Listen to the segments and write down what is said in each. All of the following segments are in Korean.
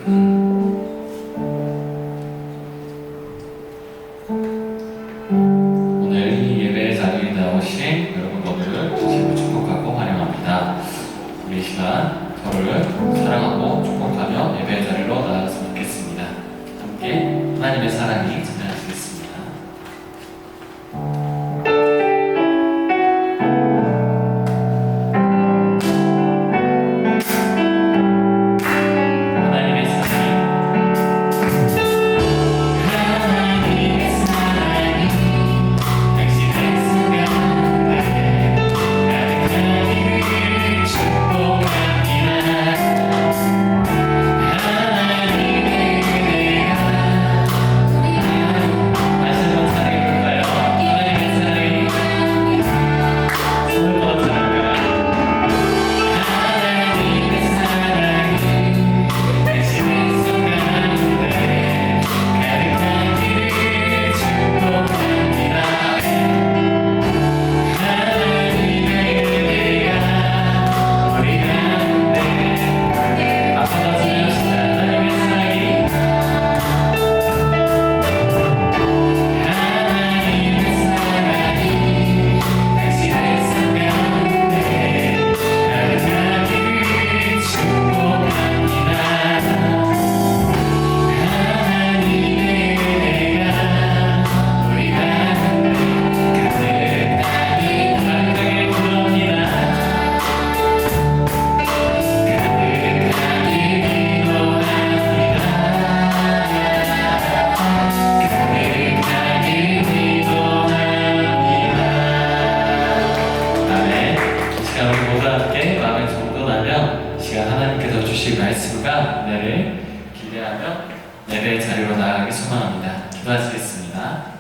오늘 이 예배의 자리에 나오신 여러분 모두를 진심으로 축복하고 환영합니다. 우리 이 시간 서로를 사랑하고 축복하며 예배의 자리로 나아갔으면 좋겠습니다. 함께 하나님의 사랑이 전달하시겠습니다. 하나님께서 주신 말씀과 은혜를 기대하며 예배의 자리로 나아가기 소망합니다. 기도하시겠습니다.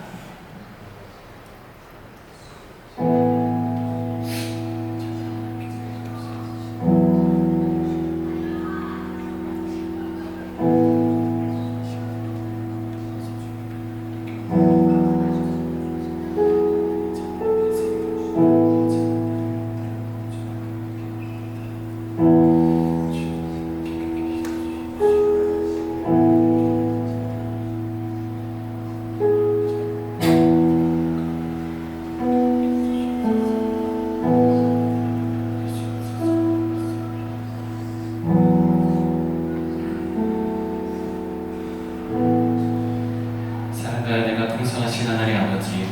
풍성하신 하나님 아버지,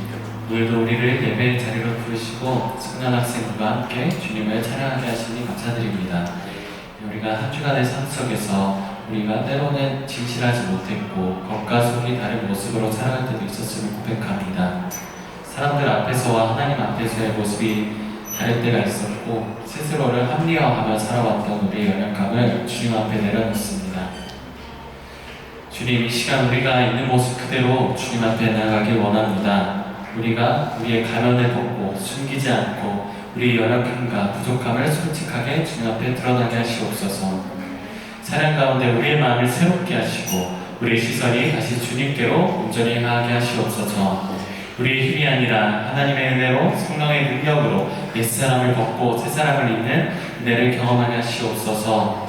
오늘도 우리를 예배의 자리로 부르시고 청년 학생들과 함께 주님을 찬양하게 하시니 감사드립니다. 우리가 한 주간의 삶 속에서 우리가 때로는 진실하지 못했고 겉과 속이 다른 모습으로 살아갈 때도 있었음을 고백합니다. 사람들 앞에서와 하나님 앞에서의 모습이 다를 때가 있었고 스스로를 합리화하며 살아왔던 우리의 연약함을 주님 앞에 내려놓습니다. 주님, 이 시간 우리가 있는 모습 그대로 주님 앞에 나아가길 원합니다. 우리가 우리의 가면을 벗고 숨기지 않고 우리의 연약함과 부족함을 솔직하게 주님 앞에 드러나게 하시옵소서. 찬양 가운데 우리의 마음을 새롭게 하시고 우리의 시선이 다시 주님께로 온전히 향하게 하시옵소서. 우리의 힘이 아니라 하나님의 은혜로 성령의 능력으로 옛사람을 벗고 새사람을 입는 은혜를 경험하게 하시옵소서.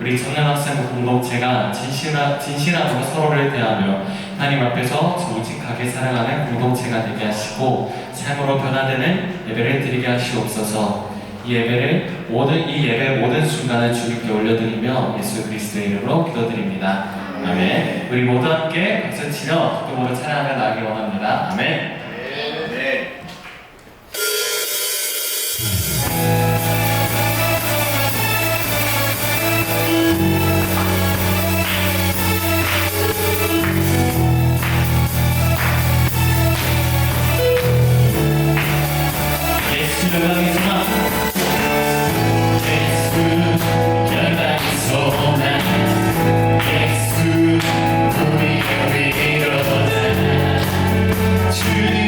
우리 청년학생 공동체가 진실함으로 서로를 대하며 하나님 앞에서 정직하게 사랑하는 공동체가 되게 하시고 삶으로 변화되는 예배를 드리게 하시옵소서. 이 예배 모든 순간을 주님께 올려드리며 예수 그리스도의 이름으로 기도드립니다. 아멘. 우리 모두 함께 박수치며 기쁨으로 찬양하며 나가기 원합니다. 아멘. 주님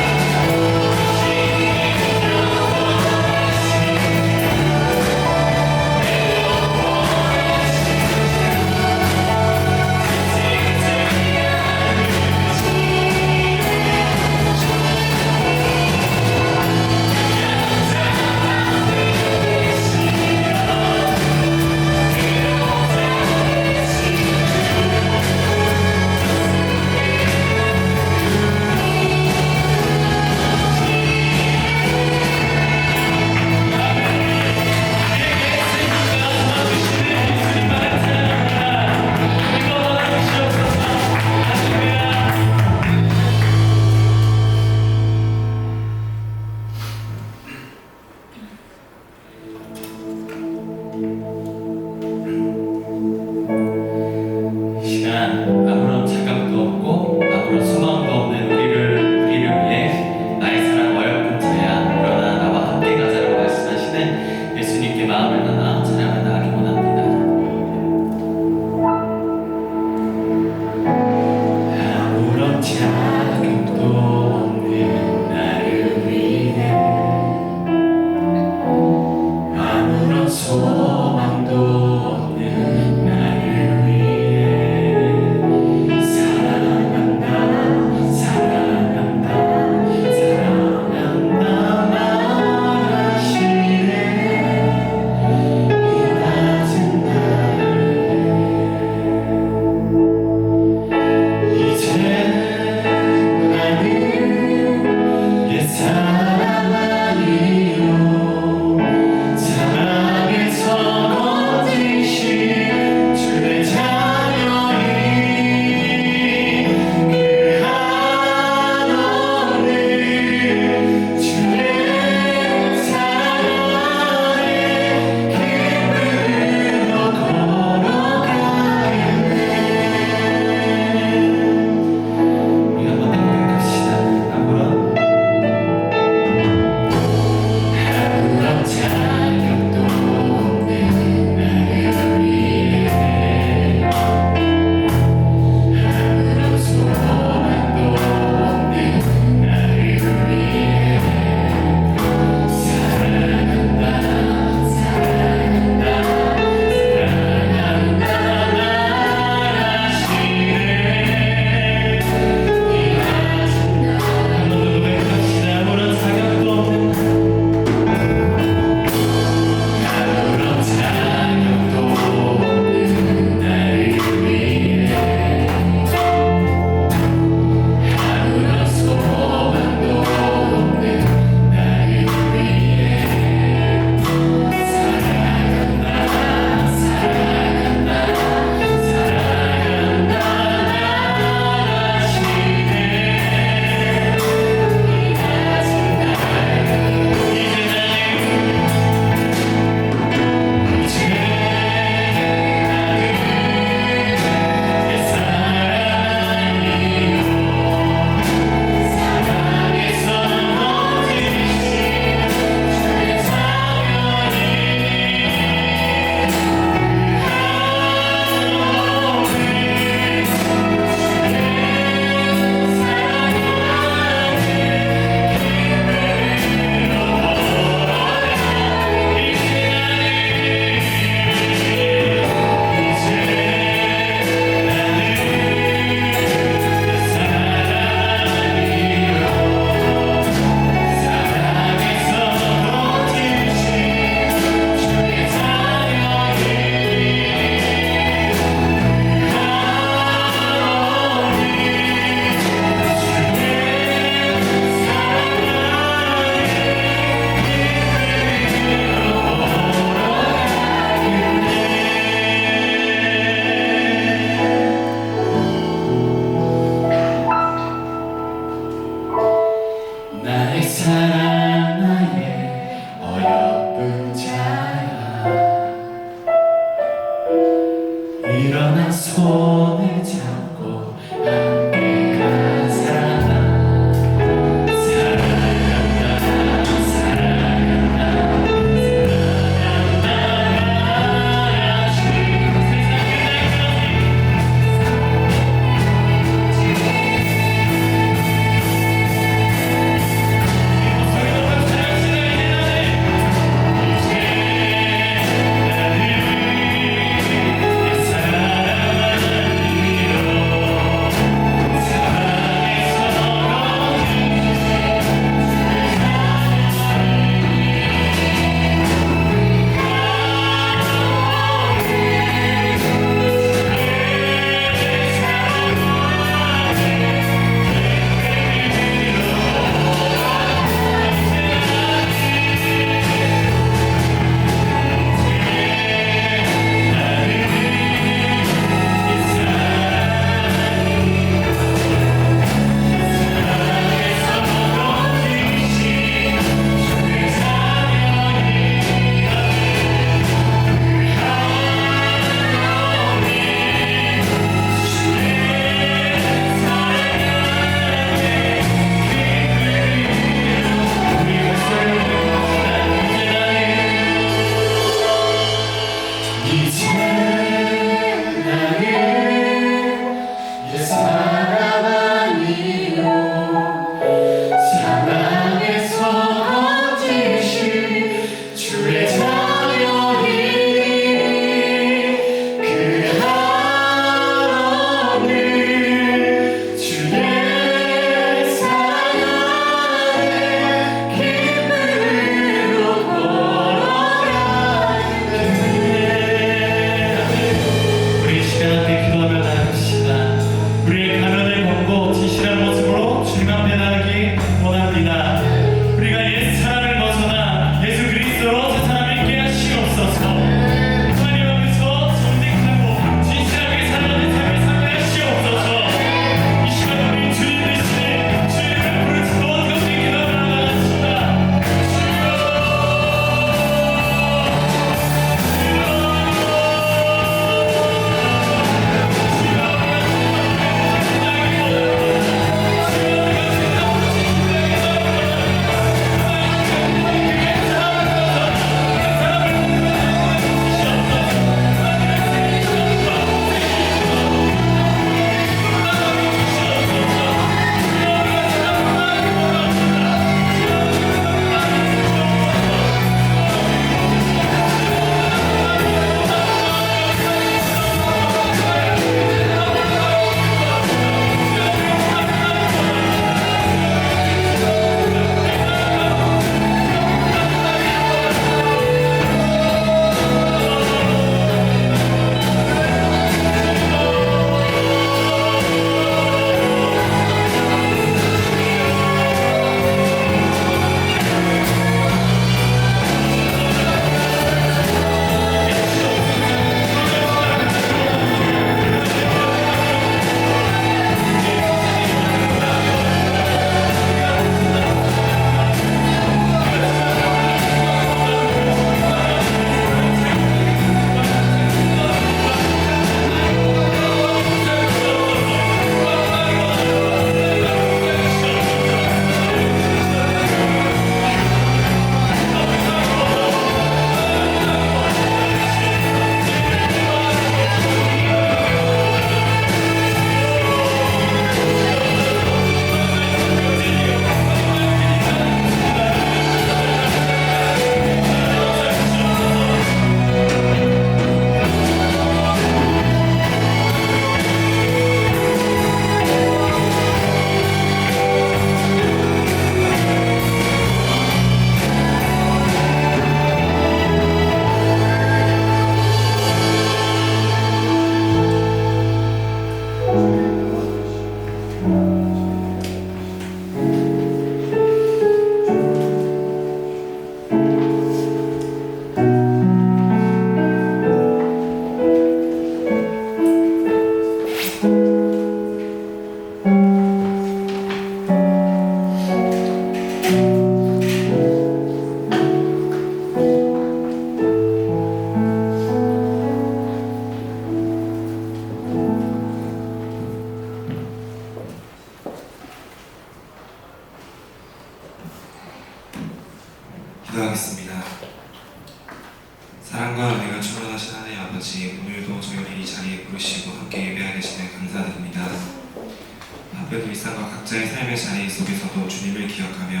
바쁜 일상과 각자의 삶의 자리 속에서도 주님을 기억하며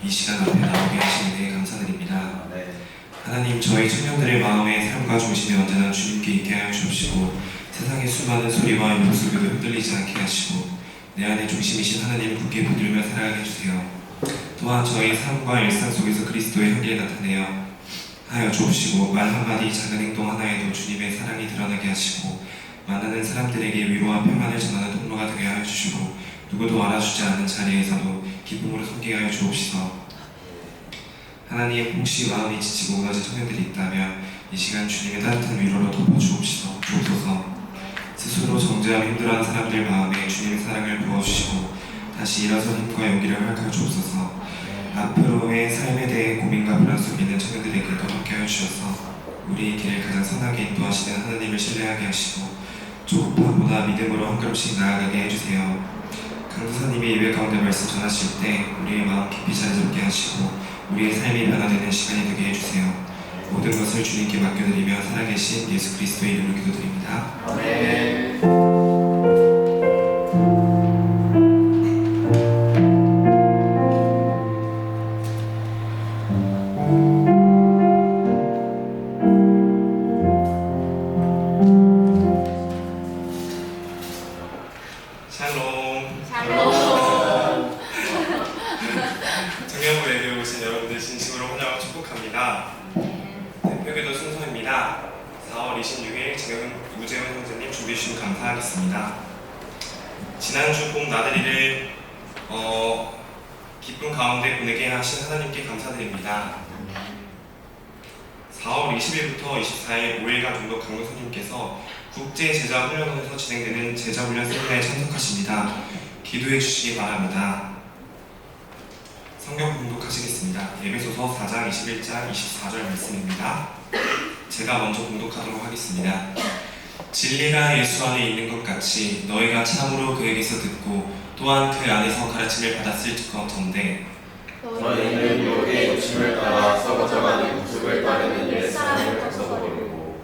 이 시간 앞에 나오게 하신 은혜에 감사드립니다. 하나님, 저희 청년들의 마음의 삶과 중심이 언제나 주님께 있게 하여 주옵시고 세상의 수많은 소리와 유혹 속에도 흔들리지 않게 하시고 내 안에 중심이신 하나님을 굳게 붙들며 살아가게 해주세요. 또한 저희 삶과 일상 속에서 그리스도의 향기를 나타내어 하여 주옵시고 말 한마디 작은 행동 하나에도 주님의 사랑이 드러나게 하시고 만나는 사람들에게 위로와 평안을 전하는 통로가 되게 하여 주시고 누구도 알아주지 않는 자리에서도 기쁨으로 섬기게 하여 주옵시서. 하나님, 혹시 마음이 지치고 무너진 청년들이 있다면 이 시간 주님의 따뜻한 위로로 덮어주옵소서. 스스로 정죄하며 힘들어하는 사람들 마음에 주님의 사랑을 부어주시고 다시 일어선 힘과 용기를 허락하여 주옵소서. 앞으로의 삶에 대해 고민과 불안 속에 있는 청년들에게도 함께하여 주셔서 우리의 길을 가장 선하게 인도하시는 하나님을 신뢰하게 하시고 조급함보다 믿음으로 한 걸음씩 나아가게 해주세요. 강도사님이 예배 가운데 말씀 전하실 때 우리의 마음 깊이 자리 잡게 하시고 우리의 삶이 변화되는 시간이 되게 해주세요. 모든 것을 주님께 맡겨드리며 살아계신 예수 그리스도의 이름으로 기도드립니다. 아멘. 샬롬. 청년부 예배에 오신 여러분들 진심으로 환영하고 축복합니다. 대표기도 순서입니다. 4월 26일 우재훈 형제님 준비해 주시면 감사하겠습니다. 지난주 봄 나들이를 기쁨 가운데 보내게 하신 하나님께 감사드립니다. 4월 20일부터 24일 5일간 중독 강도사님께서 국제제자훈련원에서 진행되는 제자훈련 세미나에 참석하십니다. 기도해 주시기 바랍니다. 성경 봉독하시겠습니다. 에베소서 4장 21장 24절 말씀입니다. 제가 먼저 봉독하도록 하겠습니다. 진리가 예수 안에 있는 것 같이 너희가 참으로 그에게서 듣고 또한 그 안에서 가르침을 받았을 것던데 너희는 육의 욕심을 따라 썩어져가는 모습을 따르는 옛사람을 벗어버리고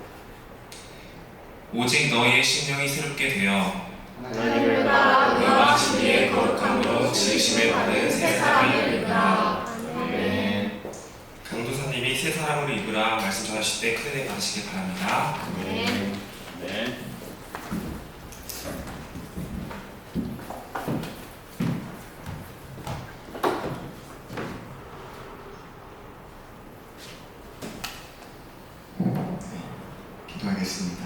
오직 너희의 심령이 새롭게 되어 하나님을 따라 의와 진리의 거룩함으로 지으심을 받은 새 사람을 입으라. 아멘. 강도사님이 새 사람으로 입으라 말씀 전하실 때 큰 은혜 받으시기 바랍니다. 아멘. 네. 기도하겠습니다.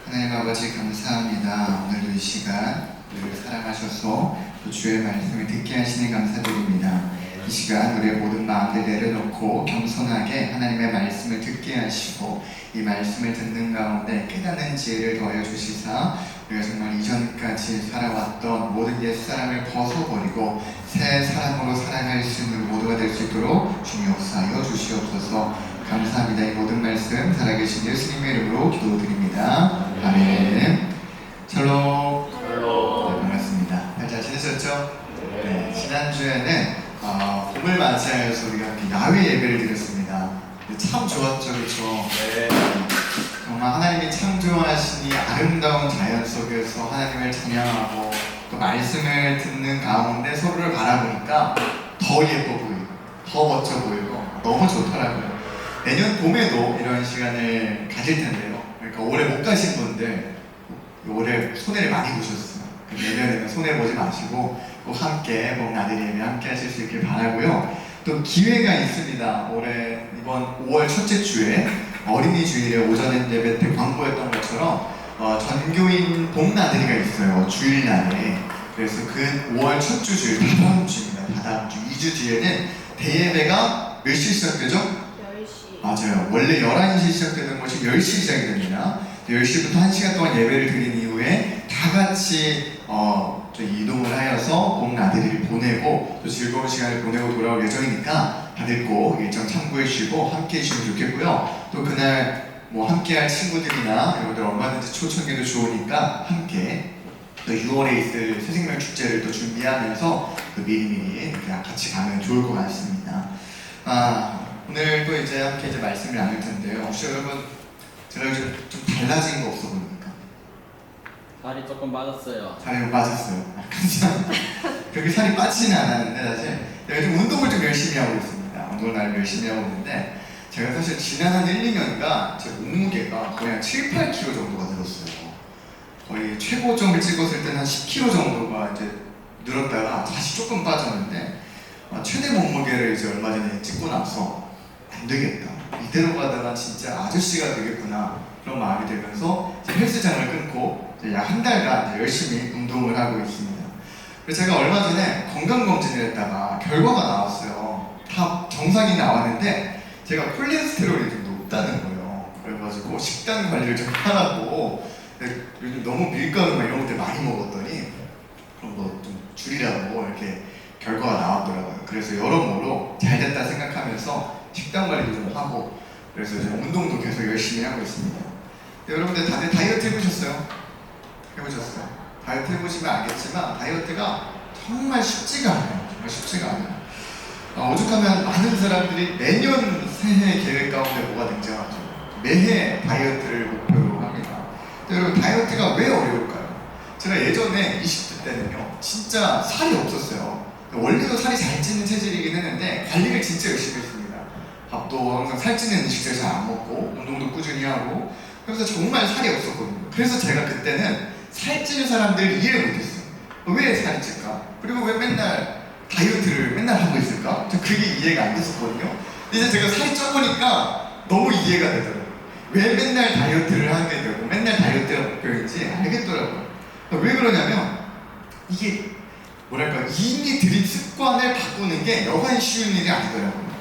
하나님 아버지 감사합니다. 오늘도 이 시간 우리를 사랑하셔서 또 주의 말씀을 듣게 하시니 감사드립니다. 이 시간 우리의 모든 마음을 내려놓고 겸손하게 하나님의 말씀을 듣게 하시고 이 말씀을 듣는 가운데 깨닫는 지혜를 더하여 주시사 우리가 정말 이전까지 살아왔던 모든 옛사람을 벗어버리고 새 사람으로 살아갈 수 있는 모두가 될 수 있도록 주님 역사하여 주시옵소서. 감사합니다. 이 모든 말씀 살아계신 예수님의 이름으로 기도드립니다. 아멘. 샬롬. 네, 반갑습니다. 잘 지내셨죠? 네, 지난주에는 봄을 맞이하여서 우리가 야외 예배를 드렸습니다. 참 좋았죠, 그렇죠? 네. 정말 하나님이 창조하신 이 아름다운 자연 속에서 하나님을 찬양하고 또 말씀을 듣는 가운데 서로를 바라보니까 더 예뻐 보이고 더 멋져 보이고 너무 좋더라고요. 내년 봄에도 이런 시간을 가질 텐데요. 그러니까 올해 못 가신 분들 올해 손해를 많이 보셨어요. 내년에는 손해 보지 마시고 꼭 함께 봄 나들이 예배 함께 하실 수 있길 바라고요. 또 기회가 있습니다. 올해 이번 5월 첫째 주에 어린이 주일에 오전 예배 때 광고했던 것처럼 전교인 봄 나들이가 있어요. 주일날에. 그래서 그 5월 첫 주 주일 다다음 주입니다. 다다음 주 2주 뒤에는 대예배가 몇 시 시작되죠? 10시. 맞아요. 원래 11시 시작되는 것이 10시 시작이 됩니다. 10시부터 1시간 동안 예배를 드린 이후에 다 같이 이동을 하여서 봄 나들이를 보내고 또 즐거운 시간을 보내고 돌아올 예정이니까 다들 꼭 일정 참고해 주시고 함께 해주시면 좋겠고요. 또 그날 뭐 함께 할 친구들이나 여러분들 얼마든지 초청해도 좋으니까 함께 또 6월에 있을 새생명 축제를 또 준비하면서 또 미리미리 같이 가면 좋을 것 같습니다. 오늘 또 이제 함께 이제 말씀을 나눌 텐데요. 혹시 여러분 제가 요즘 좀 달라진 거 없어 보입니까? 살이 조금 빠졌어요. 살이 좀 빠졌어요. 그렇게 살이 빠지지는 않았는데 사실 제가 좀 운동을 좀 열심히 하고 있습니다. 운동을 나름 열심히 하고 있는데 제가 사실 지난 한 1, 2년간 제 몸무게가 거의 한 7, 8kg 정도가 늘었어요. 거의 최고점을 찍었을 때는 한 10kg 정도가 이제 늘었다가 다시 조금 빠졌는데 최대 몸무게를 이제 얼마 전에 찍고 나서 안 되겠다. 이대로 가다가 진짜 아저씨가 되겠구나. 그런 마음이 들면서 이제 헬스장을 끊고 약 한 달간 이제 열심히 운동을 하고 있습니다. 그래서 제가 얼마 전에 건강검진을 했다가 결과가 나왔어요. 다 정상이 나왔는데 제가 콜레스테롤이 좀 높다는 거예요. 그래가지고 식단 관리를 좀 하라고 요즘 너무 밀가루나 이런 것들 많이 먹었더니 그런 거 좀 줄이라고 이렇게 결과가 나왔더라고요. 그래서 여러모로 잘 됐다 생각하면서 식단 관리도 좀 하고 그래서 이제 운동도 계속 열심히 하고 있습니다. 여러분들 다들 다이어트 해보셨어요? 해보셨어요? 다이어트 해보시면 알겠지만 다이어트가 정말 쉽지가 않아요. 정말 쉽지가 않아요. 오죽하면 많은 사람들이 매년 새해 계획 가운데 뭐가 등장하죠. 매해 다이어트를 목표로 합니다. 여러분 다이어트가 왜 어려울까요? 제가 예전에 20대 때는요 진짜 살이 없었어요. 원래도 살이 잘 찌는 체질이긴 했는데 관리를 진짜 열심히 했습니다. 밥도 항상 살찌는 음식들 잘 안 먹고 운동도 꾸준히 하고 그래서 정말 살이 없었거든요. 그래서 제가 그때는 살찌는 사람들을 이해를 못했어요. 왜 살이 찔까? 그리고 왜 맨날 다이어트를 맨날 하고 있을까? 저 그게 이해가 안 됐었거든요. 이제 제가 살이 쪄보니까 너무 이해가 되더라고요. 왜 맨날 다이어트를 하게 되고 맨날 다이어트가 목표인지 알겠더라고요. 왜 그러냐면 이게 뭐랄까 이미 들인 습관을 바꾸는 게 여간 쉬운 일이 아니더라고요.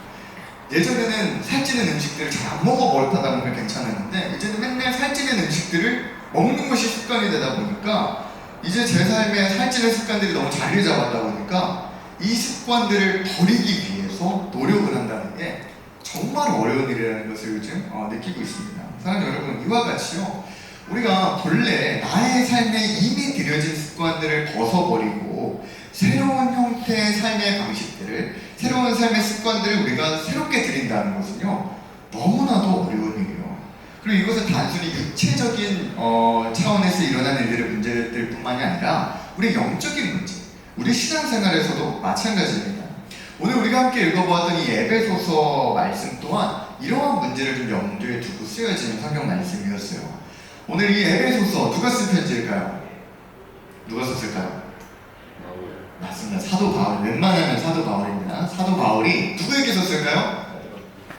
예전에는 살찌는 음식들을 잘 안 먹어 버릇하다 보면 괜찮았는데 이제는 맨날 살찌는 음식들을 먹는 것이 습관이 되다 보니까 이제 제 삶에 살찌는 습관들이 너무 자리 잡았다 보니까 이 습관들을 버리기 위해서 노력을 한다는 게 정말 어려운 일이라는 것을 요즘 느끼고 있습니다. 사랑하는 여러분, 이와 같이요 우리가 본래 나의 삶에 이미 들여진 습관들을 벗어버리고 새로운 형태의 삶의 방식들을 새로운 삶의 습관들을 우리가 새롭게 들인다는 것은요 너무나도 어려운 일이에요. 그리고 이것은 단순히 육체적인 차원에서 일어나는 일들의 문제들 뿐만이 아니라 우리 영적인 문제, 우리 신앙생활에서도 마찬가지입니다. 오늘 우리가 함께 읽어보았던 이 에베소서 말씀 또한 이러한 문제를 좀 염두에 두고 쓰여지는 성경 말씀이었어요. 오늘 이 에베소서 누가 쓴 편지일까요? 누가 썼을까요? 맞습니다. 사도 바울. 웬만하면 사도 바울입니다. 사도 바울이 누구에게 썼을까요?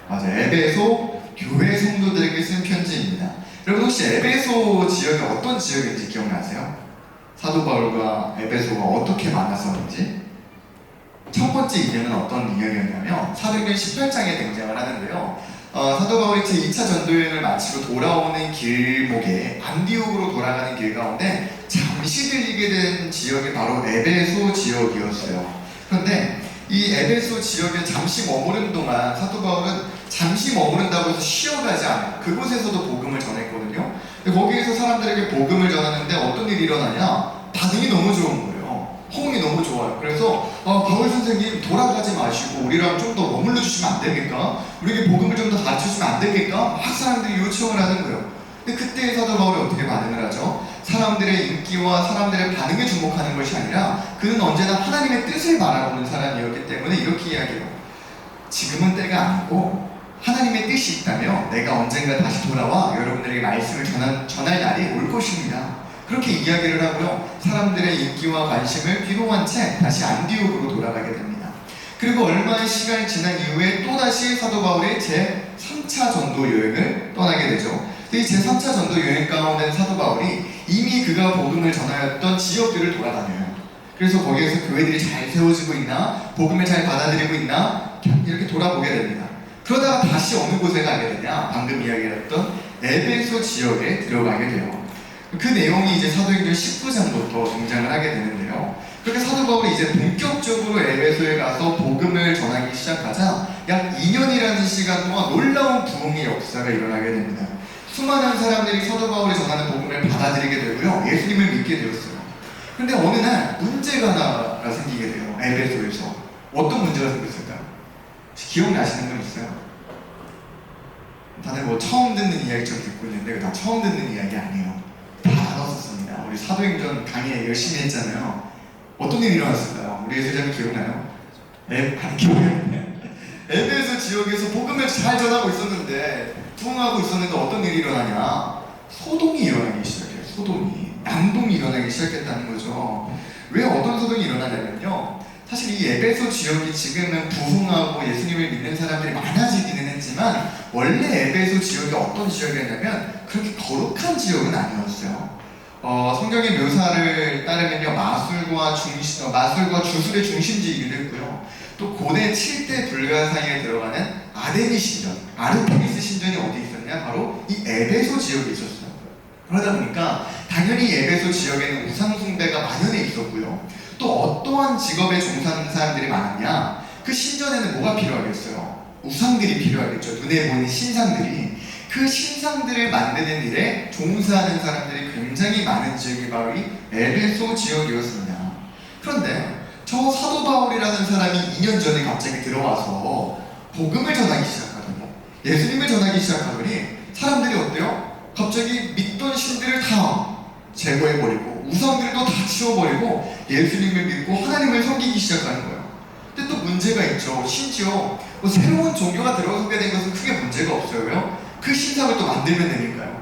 맞아요. 에베소 교회 성도들에게 쓴 편지입니다. 여러분 혹시 에베소 지역이 어떤 지역인지 기억나세요? 사도 바울과 에베소가 어떻게 만났었는지? 첫 번째 인연은 어떤 인연이었냐면 사도행전 18장에 등장을 하는데요. 사도 바울이 제2차 전도여행을 마치고 돌아오는 길목에 안디옥으로 돌아가는 길 가운데 잠시 들리게 된 지역이 바로 에베소 지역이었어요. 그런데 이 에베소 지역에 잠시 머무른 동안 사도 바울은 잠시 머무른다고 해서 쉬어가지 않아요. 그곳에서도 복음을 전했거든요. 거기에서 사람들에게 복음을 전하는데 어떤 일이 일어나냐? 반응이 너무 좋은 거예요. 호응이 너무 좋아요. 그래서 바울 선생님 돌아가지 마시고 우리랑 좀 더 머물러 주시면 안 됩니까? 우리에게 복음을 좀 더 가르쳐 주시면 안 됩니까? 막 사람들이 요청을 하는 거예요. 근데 그때 사도 바울이 어떻게 반응을 하죠? 사람들의 인기와 사람들의 반응에 주목하는 것이 아니라 그는 언제나 하나님의 뜻을 바라보는 사람이었기 때문에 이렇게 이야기해요. 지금은 때가 아니고 하나님의 뜻이 있다며 내가 언젠가 다시 돌아와 여러분들에게 말씀을 전할 날이 올 것입니다. 그렇게 이야기를 하고요. 사람들의 인기와 관심을 뒤로한 채 다시 안디옥으로 돌아가게 됩니다. 그리고 얼마의 시간이 지난 이후에 또다시 사도 바울이 제3차 전도 여행을 떠나게 되죠. 이 제3차 전도 여행 가운데 사도 바울이 이미 그가 복음을 전하였던 지역들을 돌아다녀요. 그래서 거기에서 교회들이 잘 세워지고 있나? 복음을 잘 받아들이고 있나? 이렇게 돌아보게 됩니다. 그러다가 다시 어느 곳에 가게 되냐? 방금 이야기했던 에베소 지역에 들어가게 돼요. 그 내용이 이제 사도행전 19장부터 등장을 하게 되는데요. 그렇게 사도 바울이 이제 본격적으로 에베소에 가서 복음을 전하기 시작하자 약 2년이라는 시간 동안 놀라운 부흥의 역사가 일어나게 됩니다. 수많은 사람들이 사도 바울이 전하는 복음을 받아들이게 되고요. 예수님을 믿게 되었어요. 그런데 어느 날 문제가 하나가 생기게 돼요. 에베소에서. 어떤 문제가 생겼을까요? 기억나시는 분 있어요? 다들 뭐 처음 듣는 이야기처럼 듣고 있는데 다 처음 듣는 이야기 아니에요. 다 나눠서 있었습니다. 우리 사도행전 강의 열심히 했잖아요. 어떤 일이 일어났을까요? 우리 예수님이 기억나요? 에베소 지역에서 복음을 잘 전하고 있었는데 부흥하고 있었는데 어떤 일이 일어나냐? 소동이 일어나기 시작해요. 소동이 난동이 일어나기 시작했다는 거죠. 왜 어떤 소동이 일어나냐면요, 사실 이 에베소 지역이 지금은 부흥하고 예수님을 믿는 사람들이 많아지기는 했지만 원래 에베소 지역이 어떤 지역이었냐면 그렇게 거룩한 지역은 아니었어요. 성경의 묘사를 따르면요, 마술과 주술의 중심지이기도 했고요. 또 고대 7대 불가 사이에 들어가는 아데미 신전, 아르테미스 신전이 어디 있었냐? 바로 이 에베소 지역에 있었어요. 그러다 보니까 당연히 에베소 지역에는 우상 숭배가 만연해 있었고요. 또 어떠한 직업에 종사하는 사람들이 많았냐? 그 신전에는 뭐가 필요하겠어요? 우상들이 필요하겠죠. 눈에 보이는 신상들이. 그 신상들을 만드는 일에 종사하는 사람들이 굉장히 많은 지역이 바로 이 에베소 지역이었습니다. 그런데 저 사도 바울이라는 사람이 2년 전에 갑자기 들어와서 복음을 전하기 시작하더니, 예수님을 전하기 시작하더니 사람들이 어때요? 갑자기 믿던 신들을 다 제거해버리고 우상들도 다 치워버리고 예수님을 믿고 하나님을 섬기기 시작하는 거예요. 근데 또 문제가 있죠. 심지어 새로운 종교가 들어서게 된 것은 크게 문제가 없어요. 그 신상을 또 만들면 되니까요.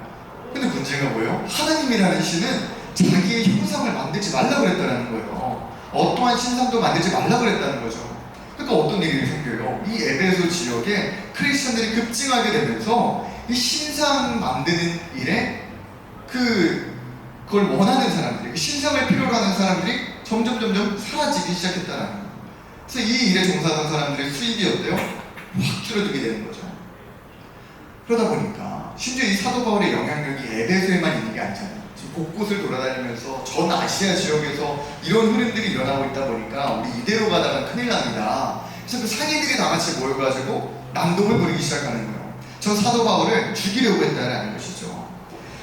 근데 문제가 뭐예요? 하나님이라는 신은 자기의 형상을 만들지 말라고 그랬다는 거예요. 어떠한 신상도 만들지 말라고 그랬다는 거죠. 그러니까 어떤 일이 생겨요? 이 에베소 지역에 크리스천들이 급증하게 되면서 이 신상 만드는 일에 그걸 원하는 사람들이, 그 신상을 필요로 하는 사람들이 점점 사라지기 시작했다는 거예요. 그래서 이 일에 종사하던 사람들의 수입이 어때요? 확 줄어들게 되는 거죠. 그러다 보니까 심지어 이 사도 바울의 영향력이 에베소에만 있는 게 아니잖아요. 지금 곳곳을 돌아다니면서 전 아시아 지역에서 이런 흐름들이 일어나고 있다 보니까 우리 이대로 가다가 큰일 납니다. 그래서 그 상인들이 다 같이 모여가지고 난동을 부리기 시작하는 거예요. 저 사도 바울을 죽이려고 했다는 것이죠.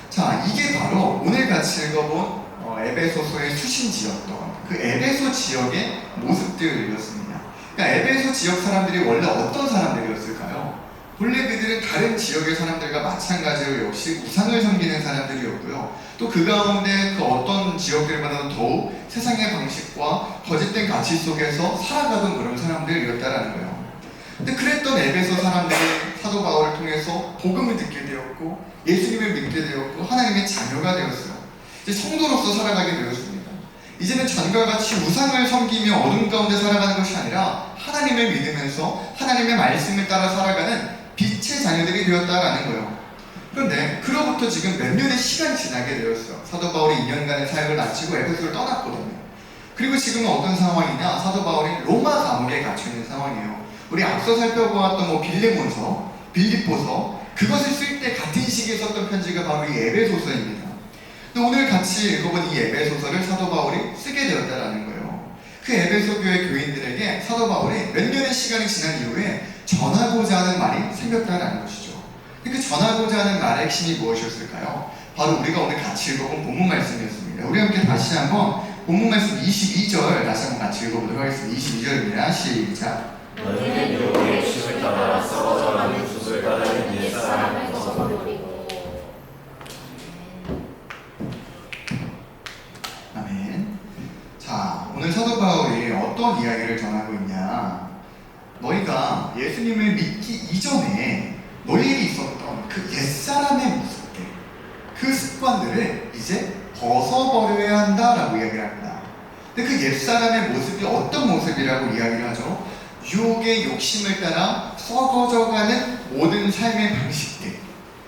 자, 이게 바로 오늘 같이 읽어본 에베소서의 수신지였던 그 에베소 지역의 모습들이었습니다. 그러니까 에베소 지역 사람들이 원래 어떤 사람들이었을까요? 본래 그들은 다른 지역의 사람들과 마찬가지로 역시 우상을 섬기는 사람들이었고요. 또 그 가운데 그 어떤 지역들보다도 더욱 세상의 방식과 거짓된 가치 속에서 살아가던 그런 사람들이었다라는 거예요. 근데 그랬던 에베소 사람들이 사도 바울을 통해서 복음을 듣게 되었고 예수님을 믿게 되었고 하나님의 자녀가 되었어요. 이제 성도로서 살아가게 되었습니다. 이제는 전과 같이 우상을 섬기며 어둠 가운데 살아가는 것이 아니라 하나님을 믿으면서 하나님의 말씀을 따라 살아가는 빛의 자녀들이 되었다라는 거예요. 그런데 그로부터 지금 몇 년의 시간이 지나게 되었어요. 사도 바울이 2년간의 사역을 마치고 에베소를 떠났거든요. 그리고 지금은 어떤 상황이냐? 사도 바울이 로마 감옥에 갇혀 있는 상황이에요. 우리 앞서 살펴보았던 빌레몬서, 빌립보서, 그것을 쓸 때 같은 시기에 썼던 편지가 바로 이 에베소서입니다. 근데 오늘 같이 읽어본 이 에베소서를 사도 바울이 쓰게 되었다라는 거예요. 그 에베소 교회 교인들에게 사도 바울이 몇 년의 시간이 지난 이후에 전하고자 하는 말이 생겼다라는 것이죠. 그 전하고자 하는 말의 핵심이 무엇이었을까요? 바로 우리가 오늘 같이 읽어본 본문 말씀이었습니다. 우리 함께 다시 한번 본문 말씀 22절 다시 한번 같이 읽어보도록 하겠습니다. 22절입니다. 시작. 너희는 유혹의 욕심을 따라 썩어져가는 굿을 따르는 옛사람을 벗어버리고. 아멘. 자, 오늘 사도 바울이 어떤 이야기를 전하고 있냐? 너희가 예수님을 믿기 이전에 너희에게 있었던 그 옛사람의 모습들, 그 습관들을 이제 벗어버려야 한다라고 이야기를 합니다. 근데 그 옛사람의 모습이 어떤 모습이라고 이야기를 하죠? 유혹의 욕심을 따라 썩어져가는 모든 삶의 방식들,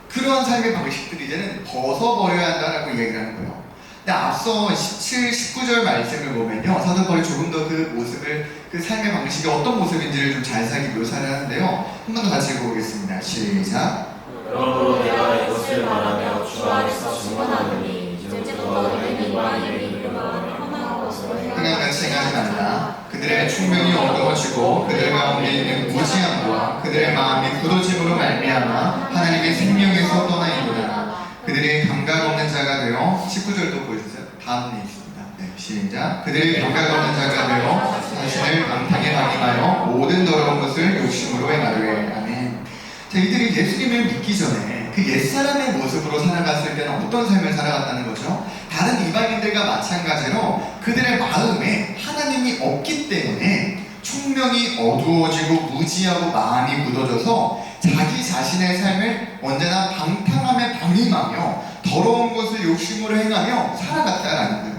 그러한 삶의 방식들이 이제는 벗어버려야 한다라고 이야기를 하는 거예요. 근데 앞서 17, 19절 말씀을 보면요, 사도 바울이 조금 더 그 모습을, 그 삶의 방식이 어떤 모습인지를 좀 자세하게 묘사를 하는데요. 한 번 더 같이 읽어보겠습니다. 시작. 그러므로 내가 이것을 말하며 주 안에서 증언하노니 이제부터 너희는 이방인을 이끌어 험한 것으로 행함같이 행하지 말라. 그들의 충명이 어두워지고 그들 가운데 있는 무지함과 그들의 마음이 굳어짐으로 말미암아 하나님의 생명에서 떠나이도다. 그들이 감각 없는 자가 되어 19절도 보여주세요. 다음에 있습니다. 네, 시작. 그들이 감각 없는 자가 되어 자신을 방탕에 방임하여 모든 더러운 것을 욕심으로 행하되. 아멘. 자, 이들이 예수님을 믿기 전에 그 옛사람의 모습으로 살아갔을 때는 어떤 삶을 살아갔다는 거죠? 다른 이방인들과 마찬가지로 그들의 마음에 하나님이 없기 때문에 총명이 어두워지고 무지하고 마음이 굳어져서 자기 자신의 삶을 언제나 방탕함에 방임하며 더러운 것을 욕심으로 행하며 살아갔다라는 거예요.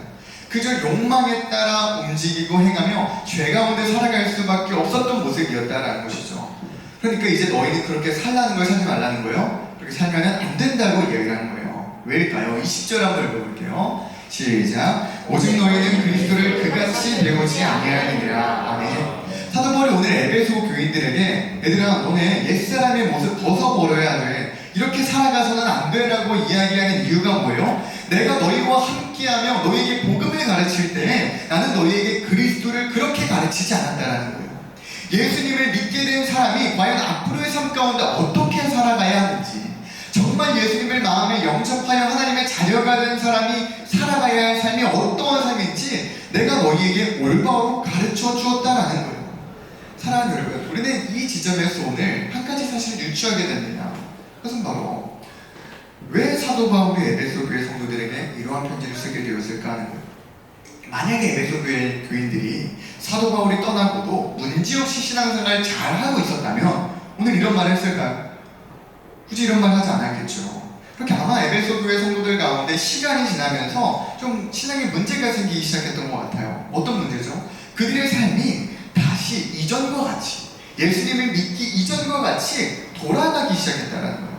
그저 욕망에 따라 움직이고 행하며 죄 가운데 살아갈 수밖에 없었던 모습이었다라는 것이죠. 그러니까 이제 너희는 그렇게 살라는 걸 살지 말라는 거예요. 그렇게 살면 안 된다고 얘기를 하는 거예요. 왜일까요? 20절 한번 읽어볼게요. 시작. 오직 너희는 그리스도를 그같이 배우지 아니하느니라. 아멘. 사도 바울이 오늘 에베소 교인들에게 얘들아 너네 옛사람의 모습 벗어버려야 돼. 이렇게 살아가서는 안 되라고 이야기하는 이유가 뭐예요? 내가 너희와 함께하며 너희에게 복음을 가르칠 때 나는 너희에게 그리스도를 그렇게 가르치지 않았다라는 거예요. 예수님을 믿게 된 사람이 과연 앞으로의 삶 가운데 어떻게 살아가야 하는지, 정말 예수님을 마음에 영접하여 하나님의 자녀가 된 사람이 살아가야 할 삶이 어떠한 삶인지 내가 너희에게 올바로 가르쳐 주었다라는 거예요. 사랑하는 여러분, 우리는 이 지점에서 오늘 한 가지 사실을 유추하게 됩니다. 그것은 바로 왜 사도 바울이 에베소 교회 성도들에게 이러한 편지를 쓰게 되었을까 하는 거예요. 만약에 에베소 교회 교인들이 사도 바울이 떠나고도 문제없이 신앙생활을 잘하고 있었다면 오늘 이런 말을 했을까요? 굳이 이런 말 하지 않았겠죠. 그렇게 아마 에베소 교회 성도들 가운데 시간이 지나면서 좀 신앙에 문제가 생기기 시작했던 것 같아요. 어떤 문제죠? 그들의 삶이 다시 이전과 같이, 예수님을 믿기 이전과 같이 돌아가기 시작했다는 거예요.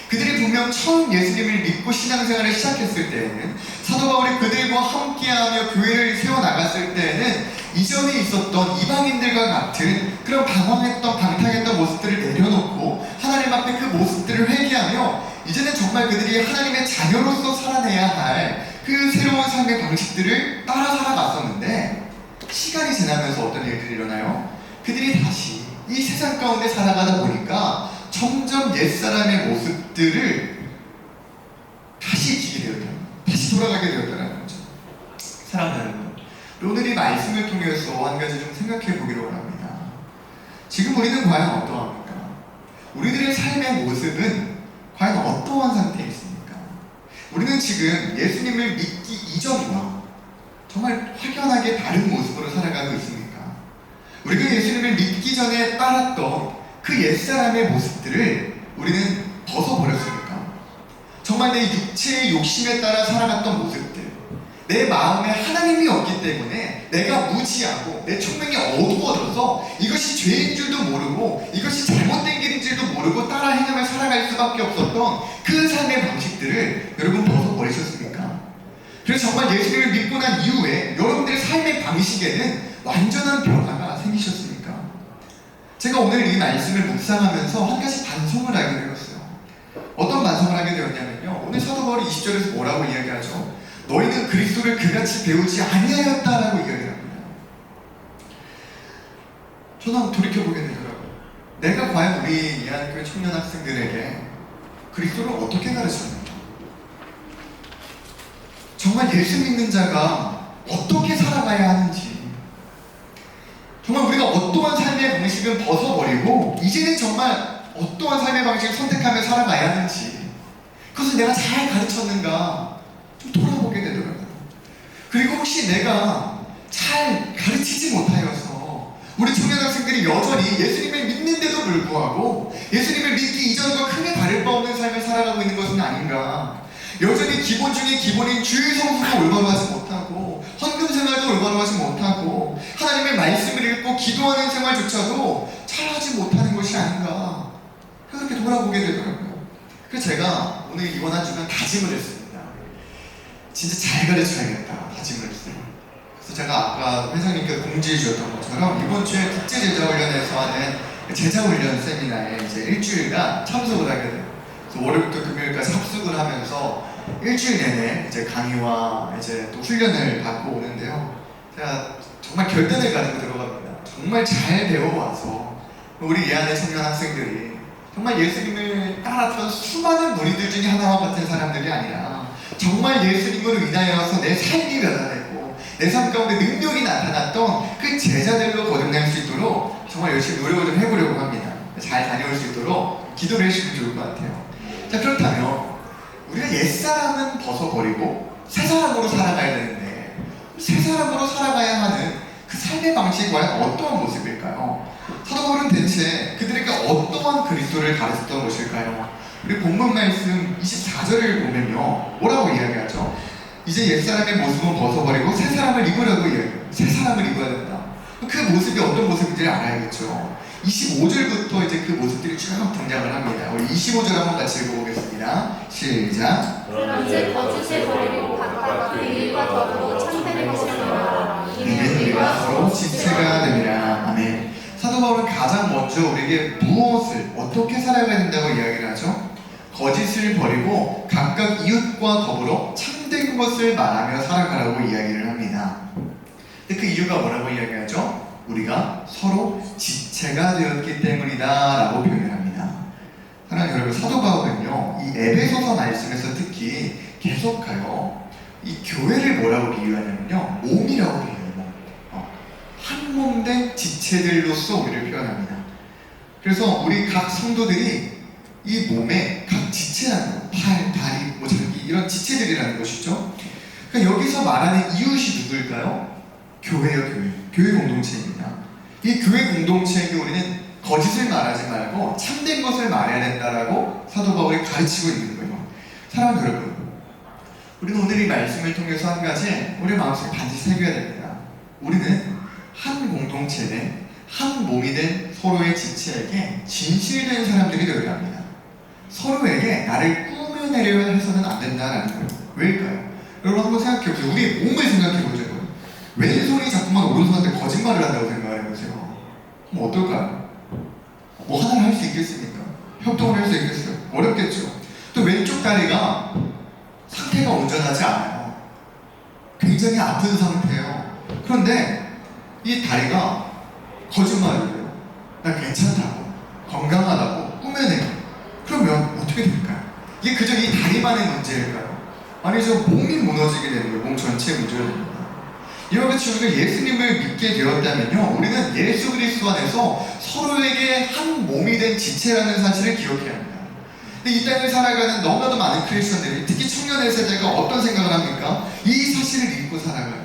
그들이 분명 처음 예수님을 믿고 신앙생활을 시작했을 때에는, 사도 바울이 그들과 함께하며 교회를 세워나갔을 때에는 이전에 있었던 이방인들과 같은 그런 방황했던 방탕했던 모습들을 내려놓고 하나님 앞에 그 모습들을 회개하며 이제는 정말 그들이 하나님의 자녀로서 살아내야 할 그 새로운 삶의 방식들을 따라 살아갔었는데, 시간이 지나면서 어떤 일들이 일어나요? 그들이 다시 이 세상 가운데 살아가다 보니까 점점 옛사람의 모습들을 다시 지게 되었다, 다시 돌아가게 되었다는 거죠. 사랑하는 여러분, 오늘 이 말씀을 통해서 한 가지 좀 생각해 보기로 합니다. 지금 우리는 과연 어떠합니까? 우리들의 삶의 모습은 과연 어떠한 상태에 있습니까? 우리는 지금 예수님을 믿기 이전과 정말 확연하게 다른 모습으로 살아가고 있습니까? 우리가 예수님을 믿기 전에 따랐던 그 옛사람의 모습들을 우리는 벗어버렸습니까? 정말 내 육체의 욕심에 따라 살아갔던 모습들, 내 마음에 하나님이 없기 때문에 내가 무지하고 내 총명이 어두워져서 이것이 죄인 줄도 모르고 이것이 잘못된 길인 줄도 모르고 따라 행하며 살아갈 수밖에 없었던 그 삶의 방식들을 여러분 벗어버리셨습니까? 그래서 정말 예수님을 믿고 난 이후에 여러분들의 삶의 방식에는 완전한 변화가 생기셨습니까? 제가 오늘 이 말씀을 묵상하면서 한 가지 반성을 하게 되었어요. 어떤 반성을 하게 되었냐면요, 오늘 사도 바울이 20절에서 뭐라고 이야기하죠? 너희는 그리스도를 그같이 배우지 아니하였다라고 이야기합니다. 저는 한번 돌이켜보게 되더라고요. 내가 과연 우리 예한교회 청년 학생들에게 그리스도를 어떻게 가르쳤는가? 정말 예수 믿는 자가 어떻게 살아가야 하는지, 정말 우리가 어떠한 삶의 방식을 벗어버리고 이제는 정말 어떠한 삶의 방식을 선택하며 살아가야 하는지, 그것을 내가 잘 가르쳤는가 좀 돌아보게 되더라고요. 그리고 혹시 내가 잘 가르치지 못하여서 우리 청년 학생들이 여전히 예수님을 믿는데도 불구하고 예수님을 믿기 이전과 크게 다를 바 없는 삶을 살아가고 있는 것은 아닌가, 여전히 기본 중에 기본인 주일 성수도 올바로 하지 못하고 헌금 생활도 올바로 하지 못하고 하나님의 말씀을 읽고 기도하는 생활조차도 잘하지 못하는 것이 아닌가, 그렇게 돌아보게 되더라고요. 그래서 제가 오늘 이번 한 주간 다짐을 했습니다. 진짜 잘 가르쳐야겠다 다짐을 했어요. 그래서 제가 아까 회장님께서 공지해 주셨던 것처럼 이번 주에 국제제자훈련에서 하는 제자훈련 세미나에 이제 일주일간 참석을 하게 돼요. 그래서 월요일부터 금요일까지 합숙을 하면서 일주일 내내 이제 강의와 이제 또 훈련을 받고 오는데요. 제가 정말 결단을 가지고 들어갑니다. 정말 잘 배워와서 우리 예안의 청년 학생들이 정말 예수님을 따랐던 수많은 무리들 중에 하나와 같은 사람들이 아니라 정말 예수님으로 인하여서 내 삶이 변화되고 내 삶 가운데 능력이 나타났던 그 제자들로 거듭날 수 있도록 정말 열심히 노력을 좀 해보려고 합니다. 잘 다녀올 수 있도록 기도를 해주시면 좋을 것 같아요. 자, 그렇다면 우리가 옛사람은 벗어버리고 새 사람으로 살아가야 되는데 새 사람으로 살아가야 하는 그 삶의 방식이 과연 어떠한 모습일까요? 사도 바울은 대체 그들에게 어떠한 그리스도를 가르쳤던 것일까요? 우리 본문 말씀 24절을 보면요, 뭐라고 이야기하죠? 이제 옛사람의 모습은 벗어버리고 새 사람을 입으라고 이야기해요. 새 사람을 입어야 된다. 그 모습이 어떤 모습인지를 알아야겠죠. 25절부터 이제 그 모습들이 쭉 등장을 합니다. 우리 25절 한번 같이 읽어보겠습니다. 시작. 그러나 이제 거짓을 버리고 각각 그 일과 더불어 참된 것을 말하라. 이는 우리가 서로 지체가 됩니다. 아멘. 사도 바울은 가장 먼저 우리에게 무엇을 어떻게 살아가야 된다고 이야기를 하죠? 거짓을 버리고 각각 이웃과 더불어 참된 것을 말하며 살아가라고 이야기를 합니다. 근데 그 이유가 뭐라고 이야기하죠? 우리가 서로 지체가 되었기 때문이다 라고 표현을 합니다. 사랑하는 여러분, 사도 바울은요, 이 에베소서 말씀에서 특히 계속하여 이 교회를 뭐라고 비유하냐면요, 몸이라고 비유해요. 한 몸 된 지체들로서 우리를 표현합니다. 그래서 우리 각 성도들이 이 몸에 각 지체라는 거, 팔, 다리, 뭐 장기 이런 지체들이라는 것이죠. 그러니까 여기서 말하는 이웃이 누구일까요? 교회요, 교회. 교회 공동체입니다. 이 교회 공동체에게 우리는 거짓을 말하지 말고 참된 것을 말해야 된다라고 사도 바울이 가르치고 있는 거예요. 사랑하는 여러분, 우리는 오늘 이 말씀을 통해서 한 가지 우리 마음속에 반드시 새겨야 됩니다. 우리는 한 공동체 내 한 몸이 된 서로의 지체에게 진실된 사람들이 되어야 합니다. 서로에게 나를 꾸며내려 해서는 안 된다는 거예요. 왜일까요? 여러분 한번 생각해보세요. 우리의 몸을 생각해보자고요. 왼손이 자꾸만 오른손한테 거짓말을 한다고 생각해보세요. 그럼 어떨까요? 뭐 하나를 할 수 있겠습니까? 협동을 할 수 있겠어요? 어렵겠죠. 또 왼쪽 다리가 상태가 온전하지 않아요. 굉장히 아픈 상태예요. 그런데 이 다리가 거짓말을 해요. 나 괜찮다고, 건강하다고 꾸며내요. 그러면 어떻게 될까요? 이게 그저 이 다리만의 문제일까요? 아니죠. 몸이 무너지게 되는 거예요. 몸 전체의 문제가 됩니다. 이와 같이 우리가 예수님을 믿게 되었다면요, 우리는 예수 그리스도 안에서 서로에게 한 몸이 된 지체라는 사실을 기억해야 합니다. 근데 이 땅을 살아가는 너무나도 많은 크리스천들이, 특히 청년의 세대가 어떤 생각을 합니까? 이 사실을 믿고 살아가요.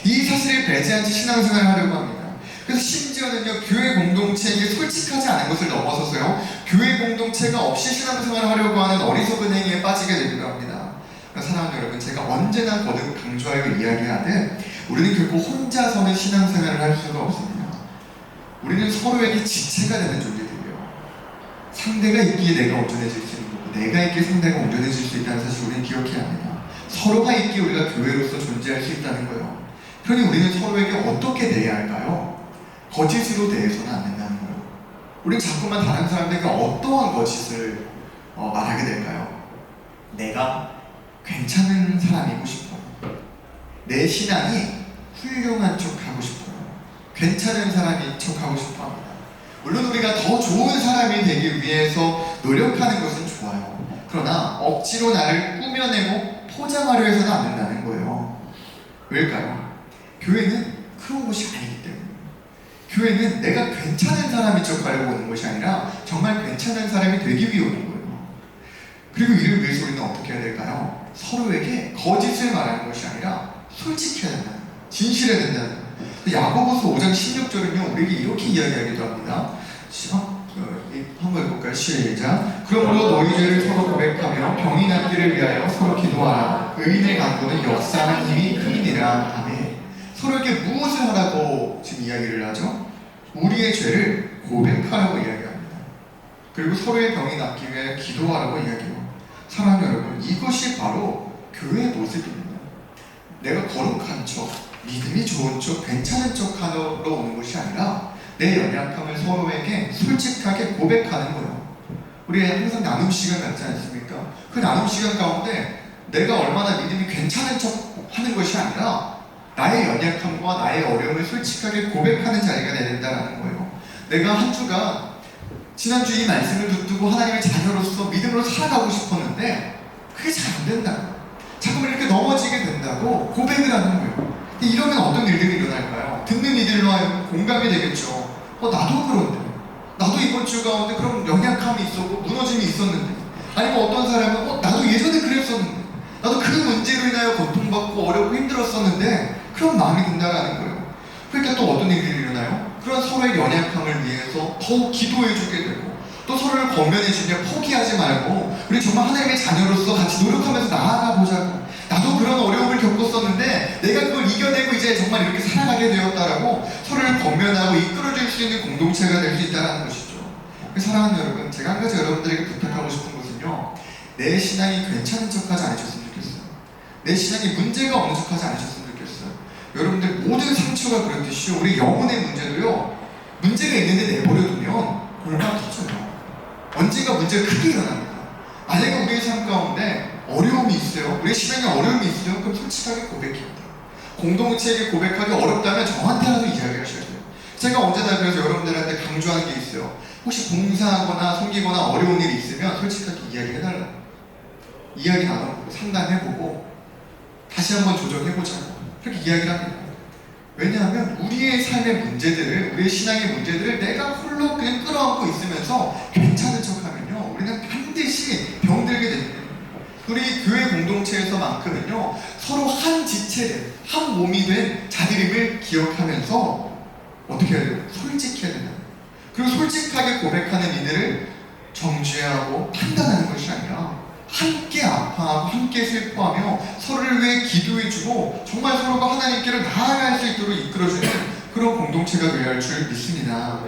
이 사실을 배제한 채 신앙생활을 하려고 합니다. 그래서 심지어는요, 교회 공동체에게 솔직하지 않은 것을 넘어서서요, 교회 공동체가 없이 신앙생활을 하려고 하는 어리석은 행위에 빠지게 되기도 합니다. 사랑하는 여러분, 제가 언제나 거듭 강조하여 이야기하듯 우리는 결코 혼자서는 신앙생활을 할 수가 없습니다. 우리는 서로에게 지체가 되는 존재들이에요. 상대가 있기에 내가 온전해질 수 있는 거고, 내가 있기에 상대가 온전해질 수 있다는 사실을 우리는 기억해야 합니다. 서로가 있기에 우리가 교회로서 존재할 수 있다는 거예요. 그러니 우리는 서로에게 어떻게 대해야 할까요? 거짓으로 대해서는 안 된다는 거예요. 우리는 자꾸만 다른 사람들에게 어떠한 거짓을 말하게 될까요? 내가 괜찮은 사람이고 싶어요. 내 신앙이 훌륭한 척하고 싶어요. 괜찮은 사람인 척하고 싶어 합니다. 물론 우리가 더 좋은 사람이 되기 위해서 노력하는 것은 좋아요. 그러나 억지로 나를 꾸며내고 포장하려 해서는 안 된다는 거예요. 왜일까요? 교회는 그런 곳이 아니기 때문에. 교회는 내가 괜찮은 사람인 척하려고 오는 것이 아니라 정말 괜찮은 사람이 되기 위해 오는 거예요. 그리고 이를 위해서 우리는 어떻게 해야 될까요? 서로에게 거짓을 말하는 것이 아니라 솔직해야 된다. 진실해야 된다. 야고보서 5장 16절은요, 우리에게 이렇게 이야기하기도 합니다. 한번 해볼까요? 시작. 그러므로 너희 죄를 서로 고백하며 병이 낫기를 위하여 서로 기도하라. 의인의 간구는 역사하는 힘이 크니라. 아멘. 서로에게 무엇을 하라고 지금 이야기를 하죠? 우리의 죄를 고백하라고 이야기합니다. 그리고 서로의 병이 낫기 위해 기도하라고 이야기해요. 사랑하는 여러분, 이것이 바로 교회의 모습입니다. 내가 거룩한 척, 믿음이 좋은 척, 괜찮은 척 하러 오는 것이 아니라 내 연약함을 서로에게 솔직하게 고백하는 거예요. 우리 항상 나눔 시간 갖지 않습니까? 그 나눔 시간 가운데 내가 얼마나 믿음이 괜찮은 척 하는 것이 아니라 나의 연약함과 나의 어려움을 솔직하게 고백하는 자리가 되야 된다는 거예요. 내가 한 주간 지난주 이 말씀을 붙들고 하나님의 자녀로서 믿음으로 살아가고 싶었는데 그게 잘 안 된다. 자꾸만 이렇게 넘어지게 된다고 고백을 하는 거예요. 근데 이러면 어떤 일들이 일어날까요? 듣는 이들로 하여금 공감이 되겠죠. 나도 그런데, 나도 이번 주 가운데 그런 연약함이 있었고 무너짐이 있었는데, 아니면 어떤 사람은 나도 예전에 그랬었는데, 나도 그 문제로 인하여 고통받고 어렵고 힘들었었는데, 그런 마음이 든다는 거예요. 그러니까 또 어떤 일이 일어나요? 그런 서로의 연약함을 위해서 더욱 기도해주게 되고, 또 서로를 권면해주며 포기하지 말고 우리 정말 하나님의 자녀로서 같이 노력하면서 나아가 보자고, 나도 그런 어려움을 겪었었는데 내가 그걸 이겨내고 이제 정말 이렇게 살아가게 되었다라고 서로를 권면하고 이끌어줄 수 있는 공동체가 될 수 있다는 것이죠. 사랑하는 여러분, 제가 한 가지 여러분들에게 부탁하고 싶은 것은요, 내 신앙이 괜찮은 척하지 않으셨으면 좋겠어요. 내 신앙이 문제가 없는 척하지 않으셨으면 좋겠어요. 여러분들 모든 상처가 그렇듯이 우리 영혼의 문제도요, 문제가 있는데 내버려두면 얼마나 터져요. 언젠가 문제가 크게 일어납니다. 만약에 우리의 삶 가운데 어려움이 있어요, 우리 신앙에 어려움이 있어요, 그럼 솔직하게 고백해야 돼요. 공동체에게 고백하기 어렵다면 저한테라도 이야기하셔야 돼요. 제가 언제나 그래서 여러분들한테 강조하는 게 있어요. 혹시 봉사하거나 섬기거나 어려운 일이 있으면 솔직하게 이야기해달라고. 이야기 나눠보고 상담해보고 다시 한번 조정해보자고 그렇게 이야기를 합니다. 왜냐하면 우리의 삶의 문제들을, 우리의 신앙의 문제들을 내가 홀로 그냥 끌어안고 있으면서 괜찮은 척하면요, 우리는 반드시 병들게 됩니다. 우리 교회 공동체에서만큼은요, 서로 한 지체된, 한 몸이 된 자들임을 기억하면서 어떻게 해야 돼요? 솔직해야 된다. 그리고 솔직하게 고백하는 이들을 정죄하고 판단하는 것이 아니라 함께 아파하고 함께 슬퍼하며 서로를 위해 기도해주고 정말 서로가 하나님께로 나아갈 수 있도록 이끌어주는 그런 공동체가 되어야 할 줄 믿습니다.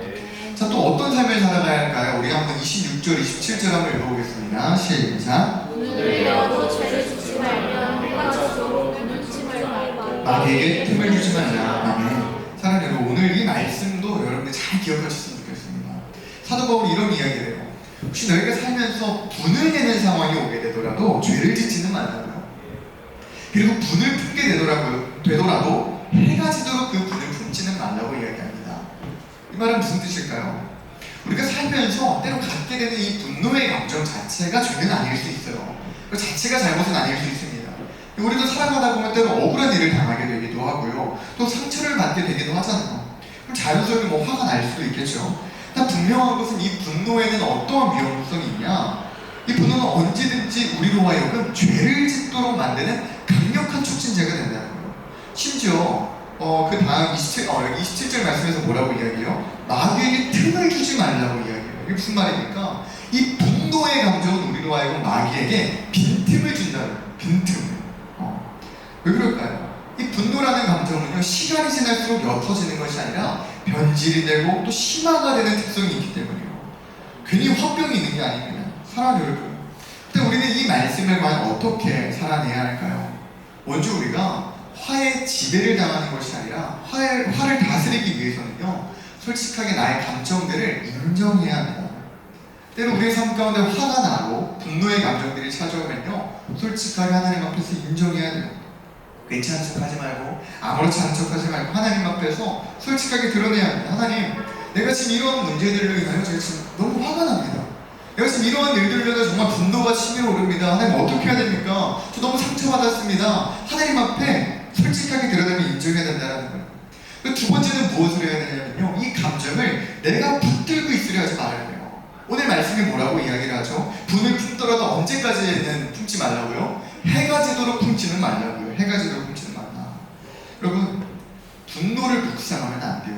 자, 또 어떤 삶을 살아가야 할까요? 우리 한번 26절, 27절 한번 읽어보겠습니다. 시작. 눈을 열어도 죄를 짓지 말며 해가 져도 눈침을 말고 마귀에게 틈을 주지 말라. 아멘. 사랑하는 여러분, 오늘 이 말씀도 여러분들 잘 기억하셨으면 좋겠습니다. 사도 바울이 이런 이야기를 해요. 혹시 너희가 살면서 분을 내는 상황이 오게 되더라도 죄를 짓지는 말라고요. 그리고 분을 품게 되더라도 해가 지도록 그 분을 품지는 말라고 이야기합니다. 이 말은 무슨 뜻일까요? 우리가 살면서 때로 갖게 되는 이 분노의 감정 자체가 죄는 아닐 수 있어요. 그 자체가 잘못은 아닐 수 있습니다. 우리도 살아가다 보면 때로 억울한 일을 당하게 되기도 하고요, 또 상처를 받게 되기도 하잖아요. 그럼 자연스럽게 뭐 화가 날 수도 있겠죠. 但분명한 것은 이 분노에는 어떠한 위험성이 있냐? 이 분노는 언제든지 우리로 하여금 죄를 짓도록 만드는 강력한 촉진제가 된다는 거예요. 심지어 그 다음 27절 말씀에서 뭐라고 이야기해요? 마귀에게 틈을 주지 말라고 이야기해요. 이게 무슨 말입니까? 이 분노의 감정은 우리로 하여금 마귀에게 빈틈을 준다는 거예요. 빈틈을. 왜 그럴까요? 이 분노라는 감정은요, 시간이 지날수록 옅어지는 것이 아니라 변질이 되고 또 심화가 되는 특성이 있기 때문이에요. 괜히 화병이 있는 게 아닙니다. 사랑하는 여러분, 근데 우리는 이 말씀을 과연 어떻게 살아내야 할까요? 먼저 우리가 화에 지배를 당하는 것이 아니라 화를 다스리기 위해서는요, 솔직하게 나의 감정들을 인정해야 합니다. 때로 우리의 삶 가운데 화가 나고 분노의 감정들이 찾아오면요, 솔직하게 하나님 앞에서 인정해야 돼요. 괜찮은 척 하지 말고 아무렇지 않은 척 하지 말고 하나님 앞에서 솔직하게 드러내야 합니다. 하나님, 내가 지금 이런 문제들로 인하여 제가 지금 너무 화가 납니다. 내가 지금 이러한 일들로 인해서 정말 분노가 치밀어 오릅니다. 하나님, 어떻게 해야 됩니까? 저 너무 상처받았습니다. 하나님 앞에 솔직하게 드러내면 인정해야 된다는 거예요. 두 번째는 무엇을 해야 되냐면요, 이 감정을 내가 붙들고 있으려 하지 말아야 돼요. 오늘 말씀이 뭐라고 이야기를 하죠? 분을 품더라도 언제까지는 품지 말라고요? 해가 지도록 품지는 말라고요. 해가 지도록 품지는 말라. 여러분, 분노를 묵상하면 안 돼요.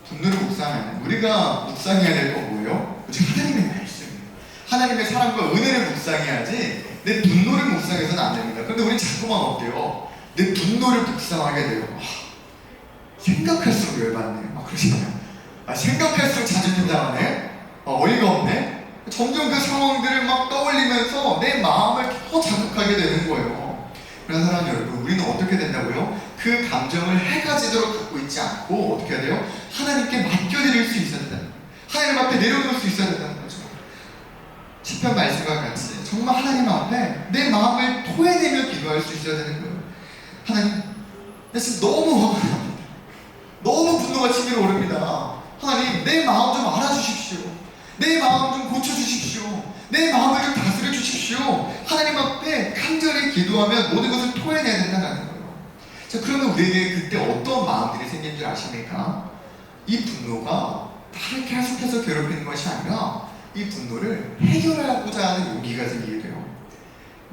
분노를 묵상하면 우리가 묵상해야 될 건 뭐예요? 오직 하나님의 말씀이에요. 하나님의 사랑과 은혜를 묵상해야지 내 분노를 묵상해서는 안 됩니다. 그런데 우리 자꾸만 어때요? 내 분노를 묵상하게 돼요. 생각할수록 열받네. 그러시나요? 생각할수록 자존심 상하네. 어이가 없네. 점점 그 상황들을 막 떠올리면서 내 마음을 더 자극하게 되는 거예요. 그래서 사랑하는 여러분, 우리는 어떻게 된다고요? 그 감정을 해가 지도록 갖고 있지 않고 어떻게 해야 돼요? 하나님께 맡겨드릴 수 있어야 된다는 거예요. 하나님 앞에 내려놓을 수 있어야 된다는 거죠. 시편 말씀과 같이 정말 하나님 앞에 내 마음을 토해내며 기도할 수 있어야 되는 거예요. 하나님, 나 지금 너무 화가 납니다. 너무 분노가 치밀어 오릅니다. 하나님, 내 마음 좀 알아주십시오. 내 마음 좀 고쳐주십시오. 내 마음을 좀 다스려 주십시오. 하나님 앞에 간절히 기도하면 모든 것을 토해내야 된다는 거예요. 자, 그러면 우리에게 그때 어떤 마음들이 생긴 줄 아십니까? 이 분노가 나를 계속해서 괴롭히는 것이 아니라 이 분노를 해결하고자 하는 용기가 생기게 돼요.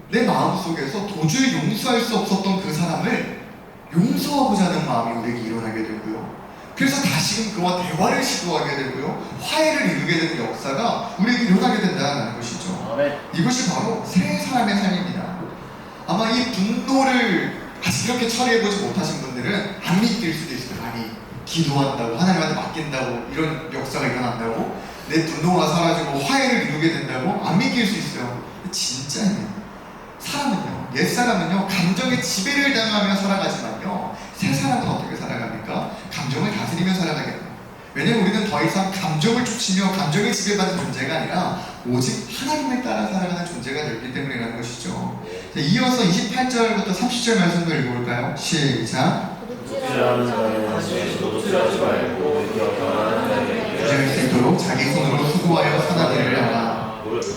내 마음속에서 도저히 용서할 수 없었던 그 사람을 용서하고자 하는 마음이 우리에게 일어나게 되고요. 그래서 다시금 그와 대화를 시도하게 되고요. 화해를 이루게 되는 역사가 우리에게 일어나게 된다는 것이죠. 이것이 바로 새 사람의 삶입니다. 아마 이 분노를 아직 이렇게 처리해보지 못하신 분들은 안 믿길 수도 있어요. 아니, 기도한다고, 하나님한테 맡긴다고, 이런 역사가 일어난다고, 내 분노가 사라지고 화해를 이루게 된다고 안 믿길 수 있어요. 진짜예요. 사람은요, 옛사람은요, 감정의 지배를 당하며 살아가지만요, 새 사람은 어떻게 살아갑니까? 감정을 다스리며 살아가겠다. 왜냐면 우리는 더 이상 감정을 쫓으며 감정에 지배받는 존재가 아니라 오직 하나님을 따라 살아가는 존재가 되기 때문이라는 것이죠. 자, 이어서 28절부터 30절 말씀도 읽어볼까요? 시작. 도둑질하는 자는 다시 도둑질하지 말고 기억하는 자에게 부정할 수 있도록 자기 손으로 수고하여 선한 일을 하라.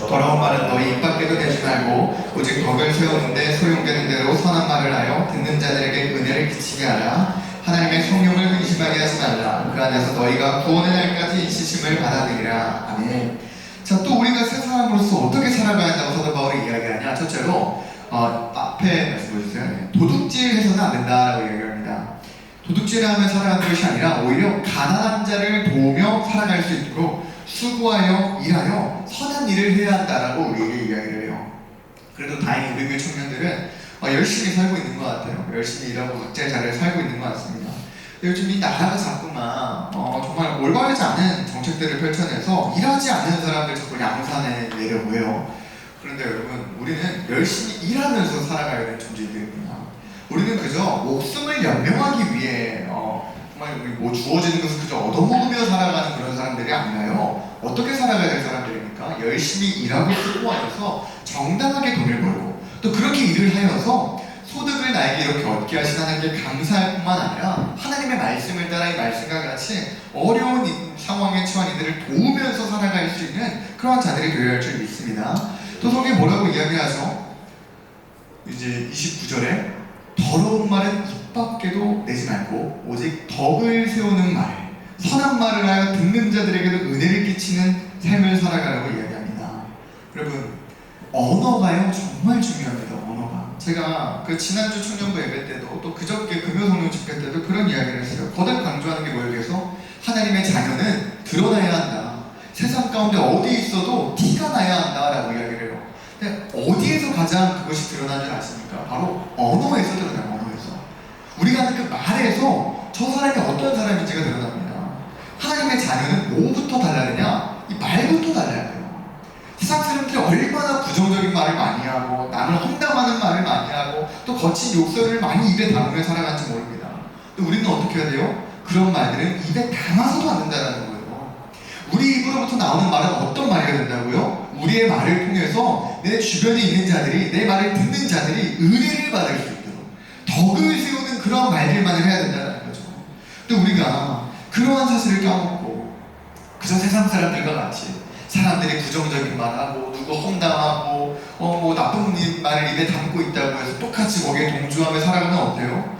더러운 말은 너희 입 밖에도 대지 말고 오직 덕을 세우는데 소용되는 대로 선한 말을 하여 듣는 자들에게 은혜를 끼치게 하라. 하나님의 성령을 근심하게 하지 말라. 그 안에서 너희가 구원의 날까지 인치심을 받아들이라. 아멘. 자, 또 우리가 새 사람으로서 어떻게 살아가야 한다고 사도 바울이 이야기하냐. 첫째로 앞에 말씀 보여주세요. 도둑질해서는 안 된다라고 이야기합니다. 도둑질하며 살아가는 것이 아니라 오히려 가난한 자를 도우며 살아갈 수 있도록 수고하여 일하여 선한 일을 해야 한다라고 우리에게 이야기를 해요. 그래도 다행히 우리 교회 청년들은 열심히 살고 있는 것 같아요. 열심히 일하고 각자의 자리를 살고 있는 것 같습니다. 요즘 이 나라가 자꾸만 정말 올바르지 않은 정책들을 펼쳐내서 일하지 않는 사람들 자꾸 양산해 내려고 해요. 그런데 여러분, 우리는 열심히 일하면서 살아가야 되는 존재들입니다. 우리는 그저 목숨을 연명하기 위해 정말 뭐 주어지는 것을 그저 얻어먹으며 살아가는 그런 사람들이 아니라요. 어떻게 살아가야 될 사람들입니까? 열심히 일하고 수고하여서 정당하게 돈을 벌고 또 그렇게 일을 하여서 소득을 나에게 이렇게 얻게 하신 하나님께 감사할 뿐만 아니라 하나님의 말씀을 따라 이 말씀과 같이 어려운 상황에 처한 이들을 도우면서 살아갈 수 있는 그러한 자들이 되어야 할 줄 믿습니다. 또 성경이 뭐라고 이야기하죠? 이제 29절에 더러운 말은 입 밖에도 내지 말고 오직 덕을 세우는 말, 선한 말을 하여 듣는 자들에게도 은혜를 끼치는 삶을 살아가라고 이야기합니다. 여러분, 언어가요 정말 중요합니다. 언어가. 제가 그 지난주 청년부 예배 때도 또 그저께 금요성령 집회 때도 그런 이야기를 했어요. 거듭 강조하는 게 뭐예요? 그래서 하나님의 자녀는 드러나야 한다. 세상 가운데 어디 있어도 티가 나야 한다라고 이야기를 해요. 근데 어디에서 가장 그것이 드러난 줄 아십니까? 바로 언어에서 드러나요. 언어에서. 우리가 하는 그 말에서 저 사람이 어떤 사람인지가 드러납니다. 하나님의 자녀는 뭐부터 달라느냐? 이 말부터 달라야 돼요. 세상 사람들이 얼마나 부정적인 말을 많이 하고 남을 험담하는 말을 많이 하고 또 거친 욕설을 많이 입에 담으며 살아간지 모릅니다. 근데 우리는 어떻게 해야 돼요? 그런 말들은 입에 담아서도 안 된다는 거예요. 우리 입으로부터 나오는 말은 어떤 말이 된다고요? 우리의 말을 통해서 내 주변에 있는 자들이, 내 말을 듣는 자들이 은혜를 받을 수 있도록 덕을 세우는 그런 말들만을 해야 된다는 거죠. 근데 우리가 그러한 사실을 까먹고 그저 세상 사람들과 같이 사람들이 부정적인 말하고 누구 험담하고 뭐 나쁜 말을 입에 담고 있다고 해서 똑같이 거기에 동조하며 살아가면 어때요?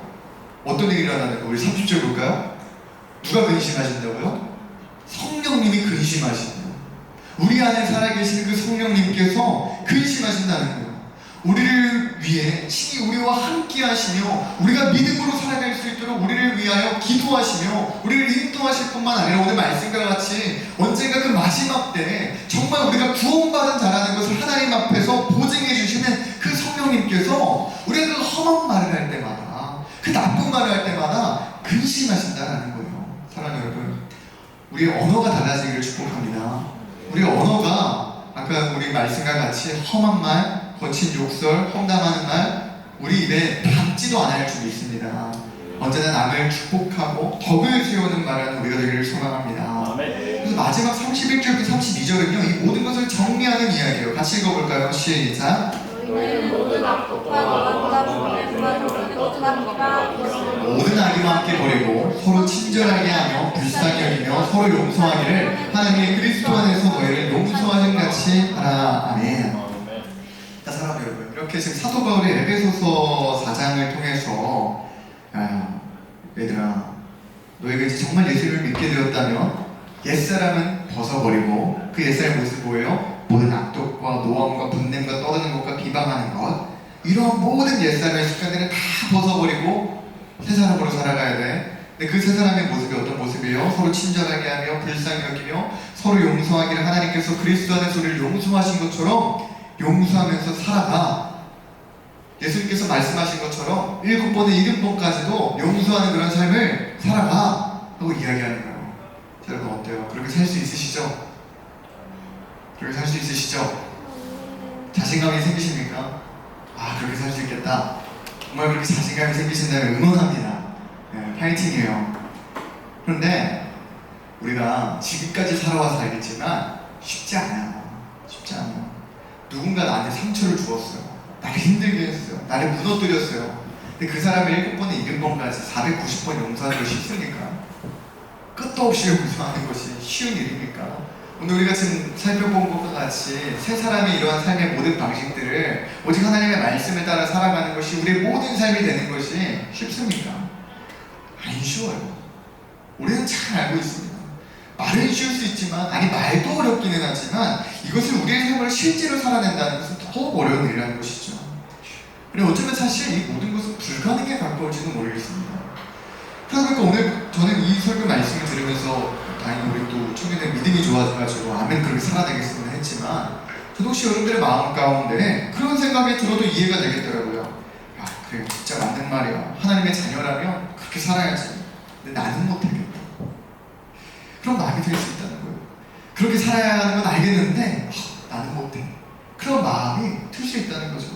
어떤 일이 일어나는 거예요? 우리 30절 볼까요? 누가 근심하신다고요? 성령님이 근심하신다. 우리 안에 살아계신 그 성령님께서 근심하신다는 거예요. 우리를 위해 친히 우리와 함께 하시며 우리가 믿음으로 살아갈 수 있도록 우리를 위하여 기도하시며 우리를 인도하실 뿐만 아니라 오늘 말씀과 같이 언젠가 그 마지막 때에 정말 우리가 구원받은 자라는 것을 하나님 앞에서 보증해 주시는 그 성령님께서 우리가 그 험한 말을 할 때마다 그 나쁜 말을 할 때마다 근심하신다는 거예요. 사랑하는 여러분, 우리의 언어가 달라지기를 축복합니다. 우리의 언어가 아까 우리 말씀과 같이 험한 말, 거친 욕설, 험담하는 말 우리 입에 담지도 않을 줄 믿습니다. 언제나 남을 축복하고 덕을 세우는 말하는 우리가 되기를 소망합니다. 그래서 마지막 31절부터 32절은요 이 모든 것을 정리하는 이야기예요. 같이 읽어볼까요? 시작. 너희는 모든 악독과 노함과 불의와 도둑과 모든 악의와 함께 버리고 서로 친절하게 하며 불쌍히 여기며 서로 용서하기를 하나님의 그리스도 안에서 너희를 용서하는 같이 하라. 아멘. 자, 사랑 여러분, 이렇게 지금 사도 바울이 에베소서 4장을 통해서 얘들아, 너희가 이제 정말 예수를 믿게 되었다면 옛사람은 벗어버리고 그 옛사람의 모습이 뭐예요? 모든 악독과 노함과 분냄과 떠드는 것과 비방하는 것, 이러한 모든 옛사람의 습관들을 다 벗어버리고 새 사람으로 살아가야 돼. 근데 그 새 사람의 모습이 어떤 모습이에요? 서로 친절하게 하며 불쌍히 여기며 서로 용서하기를 하나님께서 그리스도 안에서 우리를 용서하신 것처럼 용서하면서 살아가. 예수님께서 말씀하신 것처럼 7번에 70번까지도 용서하는 그런 삶을 살아가 하고 이야기하는 거예요. 자, 여러분 어때요? 그렇게 살 수 있으시죠? 그렇게 살 수 있으시죠? 자신감이 생기십니까? 아, 그렇게 살 수 있겠다. 정말 그렇게 자신감이 생기신다면 응원합니다. 네, 파이팅이에요. 그런데 우리가 지금까지 살아와서 알겠지만 쉽지 않아요. 쉽지 않아요. 누군가 나한테 상처를 주었어요. 나를 힘들게 했어요. 나를 무너뜨렸어요. 근데 그 사람을 7번에 70번까지 490번 용서하는 것이 쉽습니까? 끝도 없이 용서하는 것이 쉬운 일입니까? 오늘 우리가 지금 살펴본 것과 같이 세 사람의 이러한 삶의 모든 방식들을 오직 하나님의 말씀을 따라 살아가는 것이 우리의 모든 삶이 되는 것이 쉽습니까? 안 쉬워요. 우리는 잘 알고 있습니다. 말은 쉬울 수 있지만, 아니 말도 어렵기는 하지만 이것을 우리의 삶을 실제로 살아낸다는 것은 더욱 어려운 일이라는 것이죠. 그리고 어쩌면 사실 이 모든 것은 불가능에 가까울지도 모르겠습니다. 그러다 보니까 오늘 저는 이 설교 말씀을 들으면서 다행히 우리 또 청년들 믿음이 좋아져가지고 아멘 그렇게 살아내겠습니다 했지만, 저도 혹시 여러분들의 마음 가운데 그런 생각이 들어도 이해가 되겠더라고요. 야, 그래 진짜 맞는 말이야. 하나님의 자녀라면 그렇게 살아야지. 근데 나는 못하겠다. 그런 마음이 들 수 있다는 거예요. 그렇게 살아야 하는 건 알겠는데 나는 못해. 그런 마음이 들 수 있다는 거죠.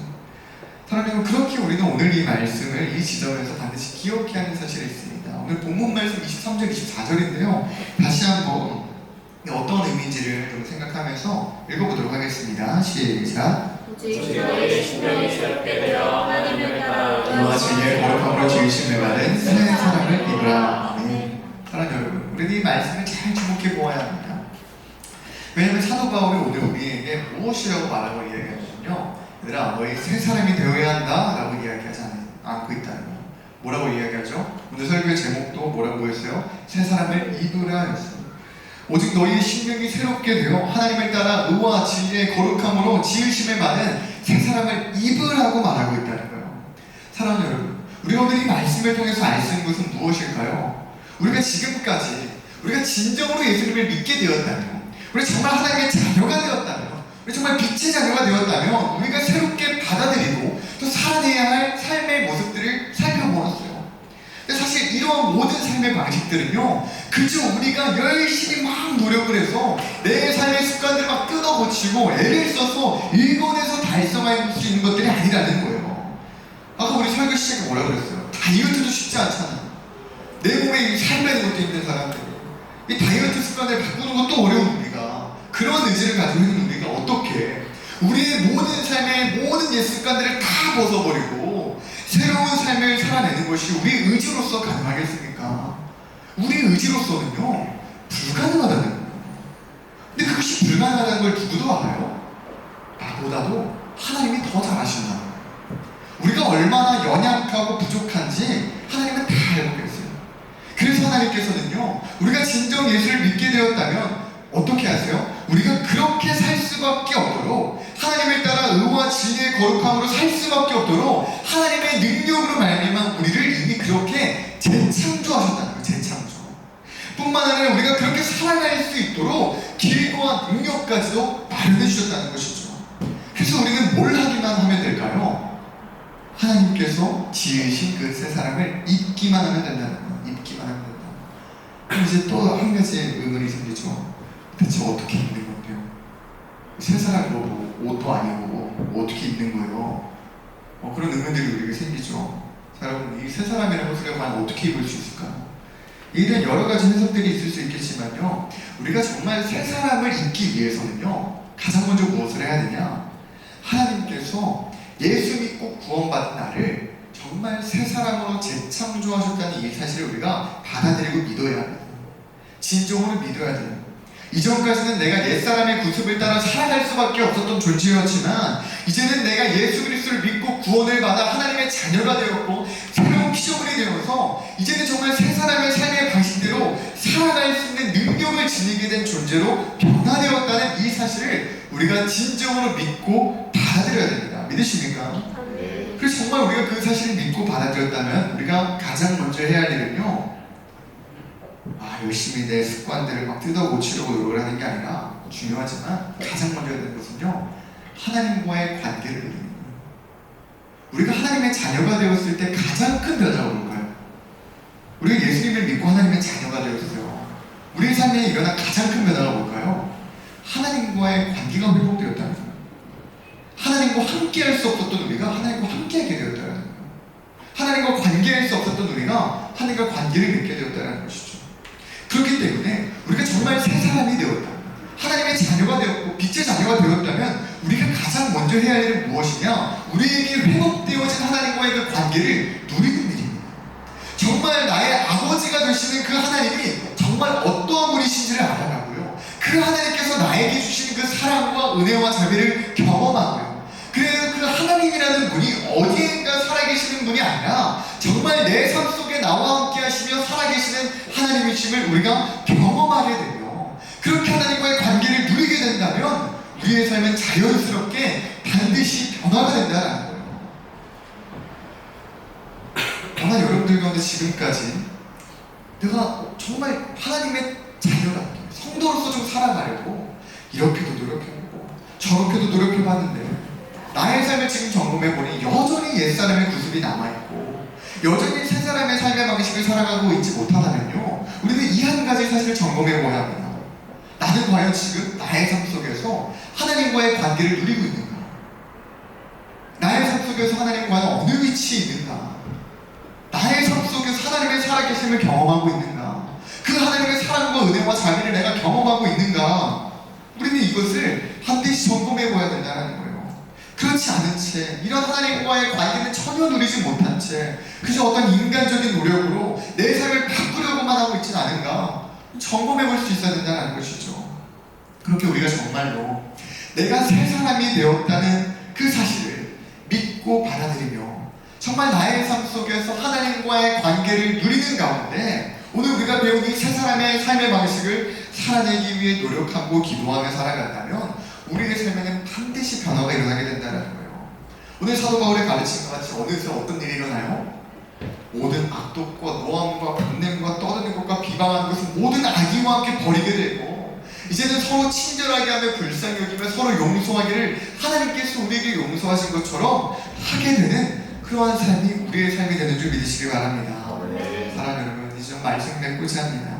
사랑하는 그렇게 우리는 오늘 이 말씀을 이 지점에서 반드시 기억해야 하는 사실이 있습니다. 오늘 본문 말씀 23절, 24절인데요. 다시 한번 어떤 의미인지를 좀 생각하면서 읽어보도록 하겠습니다. 시작. 오직 너희의 심령이 새롭게 되어 하나님을 따라 이와 진리의 거룩함으로 지으심을 받은 새 사람을 입으라. 아멘. 사랑하는 여러분, 우리는 이 말씀을 잘 주목해 보아야 합니다. 왜냐하면 사도 바울이 오늘 우리에게 무엇이라고 말하고 이야기하냐면요, 얘들아 너희 새 사람이 되어야 한다 라고 이야기하지 않고 있다는 거예요. 뭐라고 이야기하죠? 오늘 설교의 제목도 뭐라고 했어요? 새 사람을 입으라 했어요. 오직 너희의 심령이 새롭게 되어 하나님을 따라 의와 진리의 거룩함으로 지으심을 받은 새 사람을 입으라고 말하고 있다는 거예요. 사랑하는 여러분, 우리가 오늘 이 말씀을 통해서 알 수 있는 것은 무엇일까요? 우리가 지금까지 우리가 진정으로 예수님을 믿게 되었다면, 우리가 정말 하나님의 자녀가 되었다면, 우리 정말 빛의 자녀가 되었다면 우리가 새롭게 받아들이고 또 살아내야 할 삶의 모습들을 살펴보았어요. 근데 사실 이러한 모든 삶의 방식들은요, 그저 우리가 열심히 막 노력을 해서 내 삶의 습관들을 막 뜯어고치고 애를 써서 일본에서 달성할 수 있는 것들이 아니라는 거예요. 아까 우리 설교 시작에 뭐라 그랬어요? 다이어트도 쉽지 않잖아요. 내 몸에 살 빼는 것도 힘든 사람들이 이 다이어트 습관을 바꾸는 것도 어려운 우리가, 그런 의지를 가지고 있는 우리가 어떻게 우리의 모든 삶의 모든 옛 습관들을 다 벗어버리고 새로운 삶을 살아내는 것이 우리 의지로서 가능하겠습니까? 우리 의지로서는요 불가능하다는 거예요. 근데 그것이 불가능하다는 걸 누구도 알아요? 나보다도 하나님이 더 잘하신다는 거예요. 우리가 얼마나 연약하고 부족한지 하나님은 다 알고 계세요. 그래서 하나님께서는요, 우리가 진정 예수를 믿게 되었다면 어떻게 하세요? 우리가 그렇게 살 수밖에 없도록, 하나님을 따라 의와 진리의 거룩함으로 살 수밖에 없도록 하나님의 능력으로 말미암아 우리를 이미 그렇게 재창조하셨다는 거예요. 재창조. 뿐만 아니라 우리가 그렇게 살아갈 수 있도록 길과 능력까지도 마련해 주셨다는 것이죠. 그래서 우리는 뭘 하기만 하면 될까요? 하나님께서 지으신 그 새 사람을 입기만 하면 된다는 거예요. 입기만 하면 된다. 그럼 이제 또 한 가지 의문이 생기죠. 대체 어떻게 입는 건데요? 새 사람으로 옷도 아니고 어떻게 입는 거예요? 그런 의문들이 우리에게 생기죠. 자, 여러분, 이 새 사람이라는 것을 과연 어떻게 입을 수 있을까요? 이에 대한 여러 가지 해석들이 있을 수 있겠지만요, 우리가 정말 새 사람을 입기 위해서는요, 가장 먼저 무엇을 해야 되냐? 하나님께서 예수 믿고 구원받은 나를 정말 새 사람으로 재창조하셨다는 이 사실을 우리가 받아들이고 믿어야 합니다. 진정으로 믿어야 돼요. 이전까지는 내가 옛사람의 구습을 따라 살아갈 수밖에 없었던 존재였지만, 이제는 내가 예수 그리스도를 믿고 구원을 받아 하나님의 자녀가 되었고 새로운 피조물이 되어서 이제는 정말 새 사람의 삶의 방식대로 살아갈 수 있는 능력을 지니게 된 존재로 변화되었다는 이 사실을 우리가 진정으로 믿고 받아들여야 됩니다. 믿으십니까? 그래서 정말 우리가 그 사실을 믿고 받아들였다면 우리가 가장 먼저 해야 할 일은요, 열심히 내 습관들을 막 뜯어 고치려고 노력을 하는 게 아니라, 중요하지만 가장 먼저 해야 되는 것은요, 하나님과의 관계를 누리는 거예요. 우리가 하나님의 자녀가 되었을 때 가장 큰 변화가 뭘까요? 우리가 예수님을 믿고 하나님의 자녀가 되었어요. 우리의 삶에 일어난 가장 큰 변화가 뭘까요? 하나님과의 관계가 회복되었다는 거예요. 하나님과 함께할 수 없었던 우리가 하나님과 함께하게 되었다는 거예요. 하나님과 관계할 수 없었던 우리가 하나님과 관계를 맺게 되었다는 것이죠. 그렇기 때문에 우리가 정말 새 사람이 되었다, 하나님의 자녀가 되었고 빛의 자녀가 되었다면 우리가 가장 먼저 해야 할 일은 무엇이냐? 우리에게 회복되어진 하나님과의 그 관계를 누리는 일입니다. 정말 나의 아버지가 되시는 그 하나님이 정말 어떠한 분이신지를 알아가고요, 그 하나님께서 나에게 주시는 그 사랑과 은혜와 자비를 경험하고요, 그래서 그 하나님이라는 분이 어디엔가 살아계시는 분이 아니라 정말 내 삶 속에 나와 함께 하시며 살아계시는 하나님이심을 우리가 경험하게 되며, 그렇게 하나님과의 관계를 누리게 된다면 우리의 삶은 자연스럽게 반드시 변화가 된다는 거예요. 아마 여러분들 가운데 지금까지 내가 정말 하나님의 자녀가, 성도로서 좀 살아가려고 이렇게도 노력해보고 저렇게도 노력해봤는데 나의 삶을 지금 점검해보니 여전히 옛사람의 구습이 남아있고 여전히 새 사람의 삶의 방식을 살아가고 있지 못하다면요, 우리는 이 한 가지 사실을 점검해봐야 합니다. 나는 과연 지금 나의 삶 속에서 하나님과의 관계를 누리고 있는가? 나의 삶 속에서 하나님과는 어느 위치에 있는가? 나의 삶 속에서 하나님의 살아계심을 경험하고 있는가? 그 하나님의 사랑과 은혜와 자비를 내가 경험하고 있는가? 우리는 이것을 반드시 점검해봐야 된다는 거예요. 그렇지 않은 채, 이런 하나님과의 관계는 전혀 누리지 못한 채 그저 어떤 인간적인 노력으로 내 삶을 바꾸려고만 하고 있지는 않은가? 점검해볼 수 있어야 된다는 것이죠. 그렇게 우리가 정말로 내가 새 사람이 되었다는 그 사실을 믿고 받아들이며 정말 나의 삶 속에서 하나님과의 관계를 누리는 가운데 오늘 우리가 배운 이 새 사람의 삶의 방식을 살아내기 위해 노력하고 기도하며 살아간다면 우리의 삶에는 반드시 변화가 일어나게 된다는 거예요. 오늘 사도 바울의 가르침과 같이 어느새 어떤 일이 일어나요? 모든 악독과 노함과 분냄과 떠드는 것과 비방하는 것은 모든 악의와 함께 버리게 되고 이제는 서로 친절하게 하며 불쌍히 여기며 서로 용서하기를 하나님께서 우리에게 용서하신 것처럼 하게 되는 그러한 삶이 우리의 삶이 되는 줄 믿으시기 바랍니다. 사랑하는 여러분, 이제 말씀 맺고자 합니다.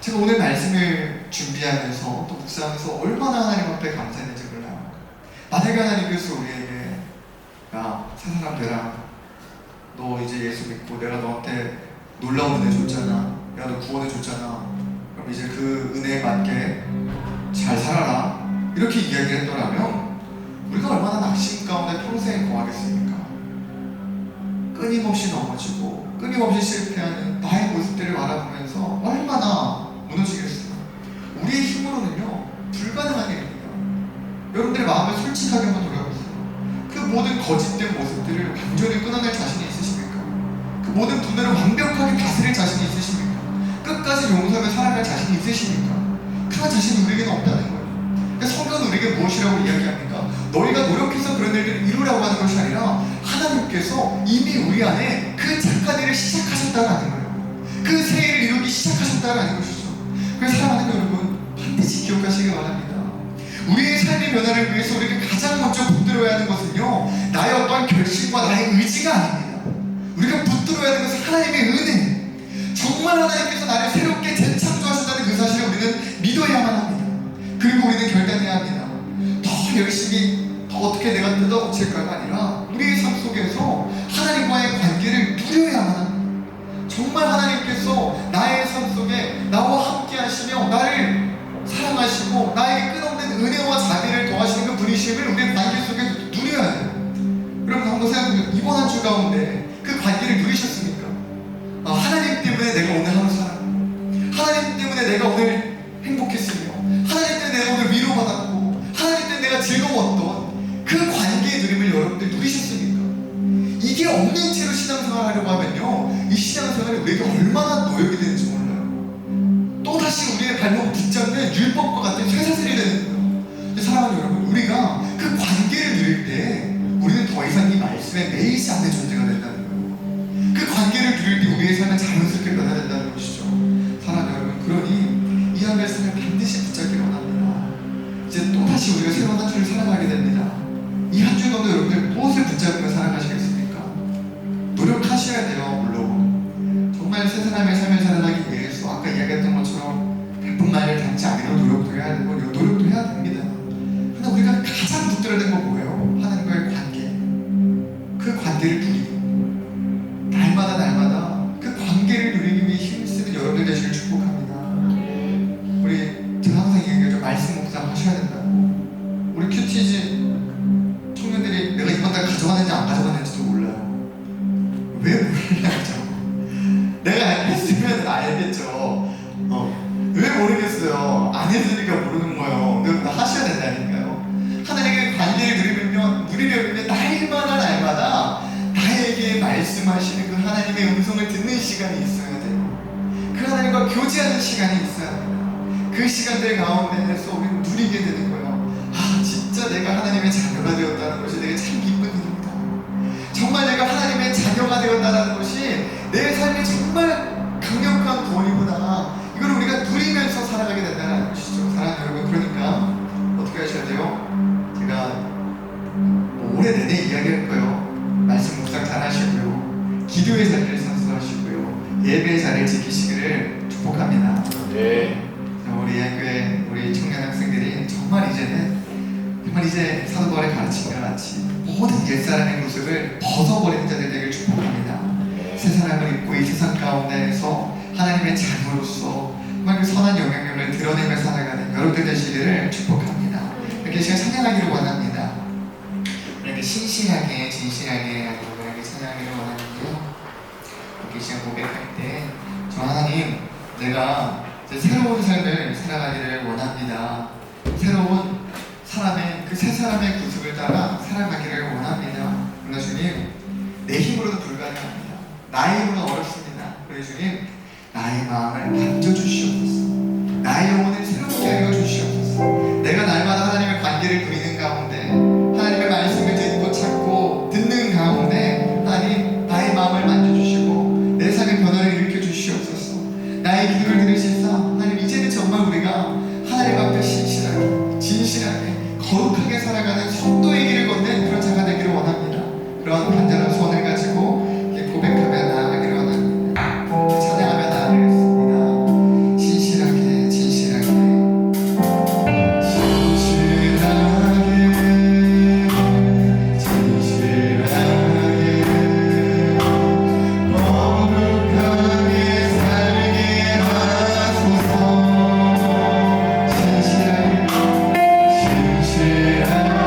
제가 오늘 말씀을 준비하면서 또 묵상하면서 얼마나 하나님 앞에 감사했는지 몰라요. 만약에 하나님께서 우리에게 야, 새 사람 되라, 너 이제 예수 믿고 내가 너한테 놀라운 은혜 줬잖아, 야, 너 구원해 줬잖아, 그럼 이제 그 은혜에 맞게 잘 살아라, 이렇게 이야기를 했더라면 우리가 얼마나 낙심 가운데 평생 거하겠습니까? 끊임없이 넘어지고 끊임없이 실패하는 나의 모습들을 바라보면서 얼마나 무너지겠어요. 우리의 힘으로는요 불가능한 일입니다. 여러분들의 마음을 솔직하게 한번 돌아보세요. 그 모든 거짓된 모습들을 완전히 끊어낼 자신이 있으십니까? 그 모든 분노를 완벽하게 다스릴 자신이 있으십니까? 끝까지 용서하며 살아갈 자신이 있으십니까? 그런 자신이 우리에게는 없다는 거예요. 그러니까 성경은 우리에게 무엇이라고 이야기합니까? 너희가 노력해서 그런 일들을 이루라고 하는 것이 아니라 하나님께서 이미 우리 안에 그 착한 일을 시작하셨다는 거예요. 그 새 일을 이루기 시작하셨다는 것이죠. 그래서 사랑하는 여러분, 반드시 기억하시기 바랍니다. 우리의 삶의 변화를 위해서 우리가 가장 먼저 붙들어야 하는 것은요, 나의 어떠한 결심과 나의 의지가 아닙니다. 우리가 붙들어야 하는 것은 하나님의 은혜, 정말 하나님께서 나를 새롭게 재창조하신다는 그 사실을 우리는 믿어야만 합니다. 그리고 우리는 결단해야 합니다. 더 열심히 더 어떻게 내가 뜯어고칠까가 아니라 우리의 삶 속에서 하나님과의 관계를 누려야만 합니다. 정말 하나님께서 나의 삶 속에 나와 함께 하시며 나를 사랑하시고 나에게 끝없는 은혜와 자비를 더하시는 그 분이심을 우리의 관계 속에 누려야 돼요. 여러분 한번 생각해보세요. 이번 한 주 가운데 그 관계를 누리셨습니까? 하나님 때문에 내가 오늘 하루 살았고, 하나님 때문에 내가 오늘 행복했으며, 하나님 때문에 내가 오늘 위로받았고, 하나님 때문에 내가 즐거웠던 그 관계의 누림을 여러분들 누리셨습니까? 이게 없는 채로 신앙생활을 하려고 하면요, 이 신앙생활이 우리에게 얼마나 노력이 되는지 몰라요. 또다시 우리의 발목 다시 우리가 새로운 한 주를 살아가게 됩니다. 이 한 주간도 여러분들 무엇을 붙잡으며 살아가시겠습니까? 노력하셔야 돼요. 물론 정말 새 사람의 삶을 살아가기 위해서 아까 이야기했던 것처럼 백분만을 닮지 않으려 노력도 해야 되고 노력도 해야 됩니다. 그러나 우리가 가장 붙들어야 되는 건 뭐예요? 하나님과의 관계. 그 관계를 누리고 날마다 그 관계를 누리기 위해 힘쓰는 여러분들 되시길 축복합니다. 우리 제가 항상 얘기하죠. 말씀 묵상 하셔야 된다고. 우리 큐티즈 청년들이 내가 이번 달 가져가는지 안 가져가는지도 몰라요. 왜 몰라요? 내가 했으면 알겠죠. 왜 모르겠어요? 안 했으니까 모르는 거예요. 여러분 하셔야 된다니까요. 하나님의 관계를 누리려면 날마다 나에게 말씀하시는 그 하나님의 음성을 듣는 시간이 있어야 돼요. 그 하나님과 교제하는 시간이 있어야 돼요. 그 시간들 가운데에서 우리는 누리게 되는 거예요. 진짜 내가 하나님의 자녀가 되었다는 것이 되게 참 기쁜 일입니다. 정말 내가 하나님의 자녀가 되었다는 것이 내 삶에 정말 강력한 도리구나. 이걸 우리가 누리면서 살아가게 된다는 것이죠. 사랑하는 여러분, 그러니까 어떻게 하셔야 돼요? 제가 올해 내내 이야기할 거예요. 말씀 묵상 잘 하시고요. 기도의 자리를 선수하시고요. 예배의 자리를 지키시기를 축복합니다. 네. 우리 학교의 우리 청년 학생들이 정말 이제 사도 바울의 가르침과 같이 모든 옛사람의 모습을 벗어버리는 자들 되길 축복합니다. 새 사람을 입고 이 세상 가운데에서 하나님의 자녀로서 정말 그 선한 영향력을 드러내며 살아가는 여러분들 되시기를 축복합니다. 이렇게 제가 찬양하기를 원합니다. 이렇게 신실하게 진실하게 여러분에게 찬양하기를 원하는데요. 이렇게 시간 고백할 때 저 하나님, 내가 이제 새로운 삶을 살아가기를 원합니다. 새로운 사람의 그 새 사람의 구습을 따라 살아가기를 원합니다. 그러나 주님, 내 힘으로는 불가능합니다. 나의 힘으로는 어렵습니다. 그래서 주님, 나의 마음을 만져주시옵소서. 나의 영혼을 새롭게 하여 주시옵소서. 내가 날마다 하나님의 관계를 누리는 가운데, 하나님의 말씀을 듣고 찾고 듣는 가운데 하나님 나의 마음을 만져주시고 내 삶의 변화를 일으켜 주시옵소서. 나의 기도를 들으시사 하나님, 이제는 정말 우리가 하나님 앞에 신실하게 진실하게 거룩하게 살아가는 성도의 길을 걷는 그런 자가 되기를 원합니다. 그런 간절한 소원을 가지고 이렇게 고백하며 나아가기를 원합니다. 찬양하며 나아가겠습니다. 진실하게 진실하게 거룩하게 살게 하소서. 진실하게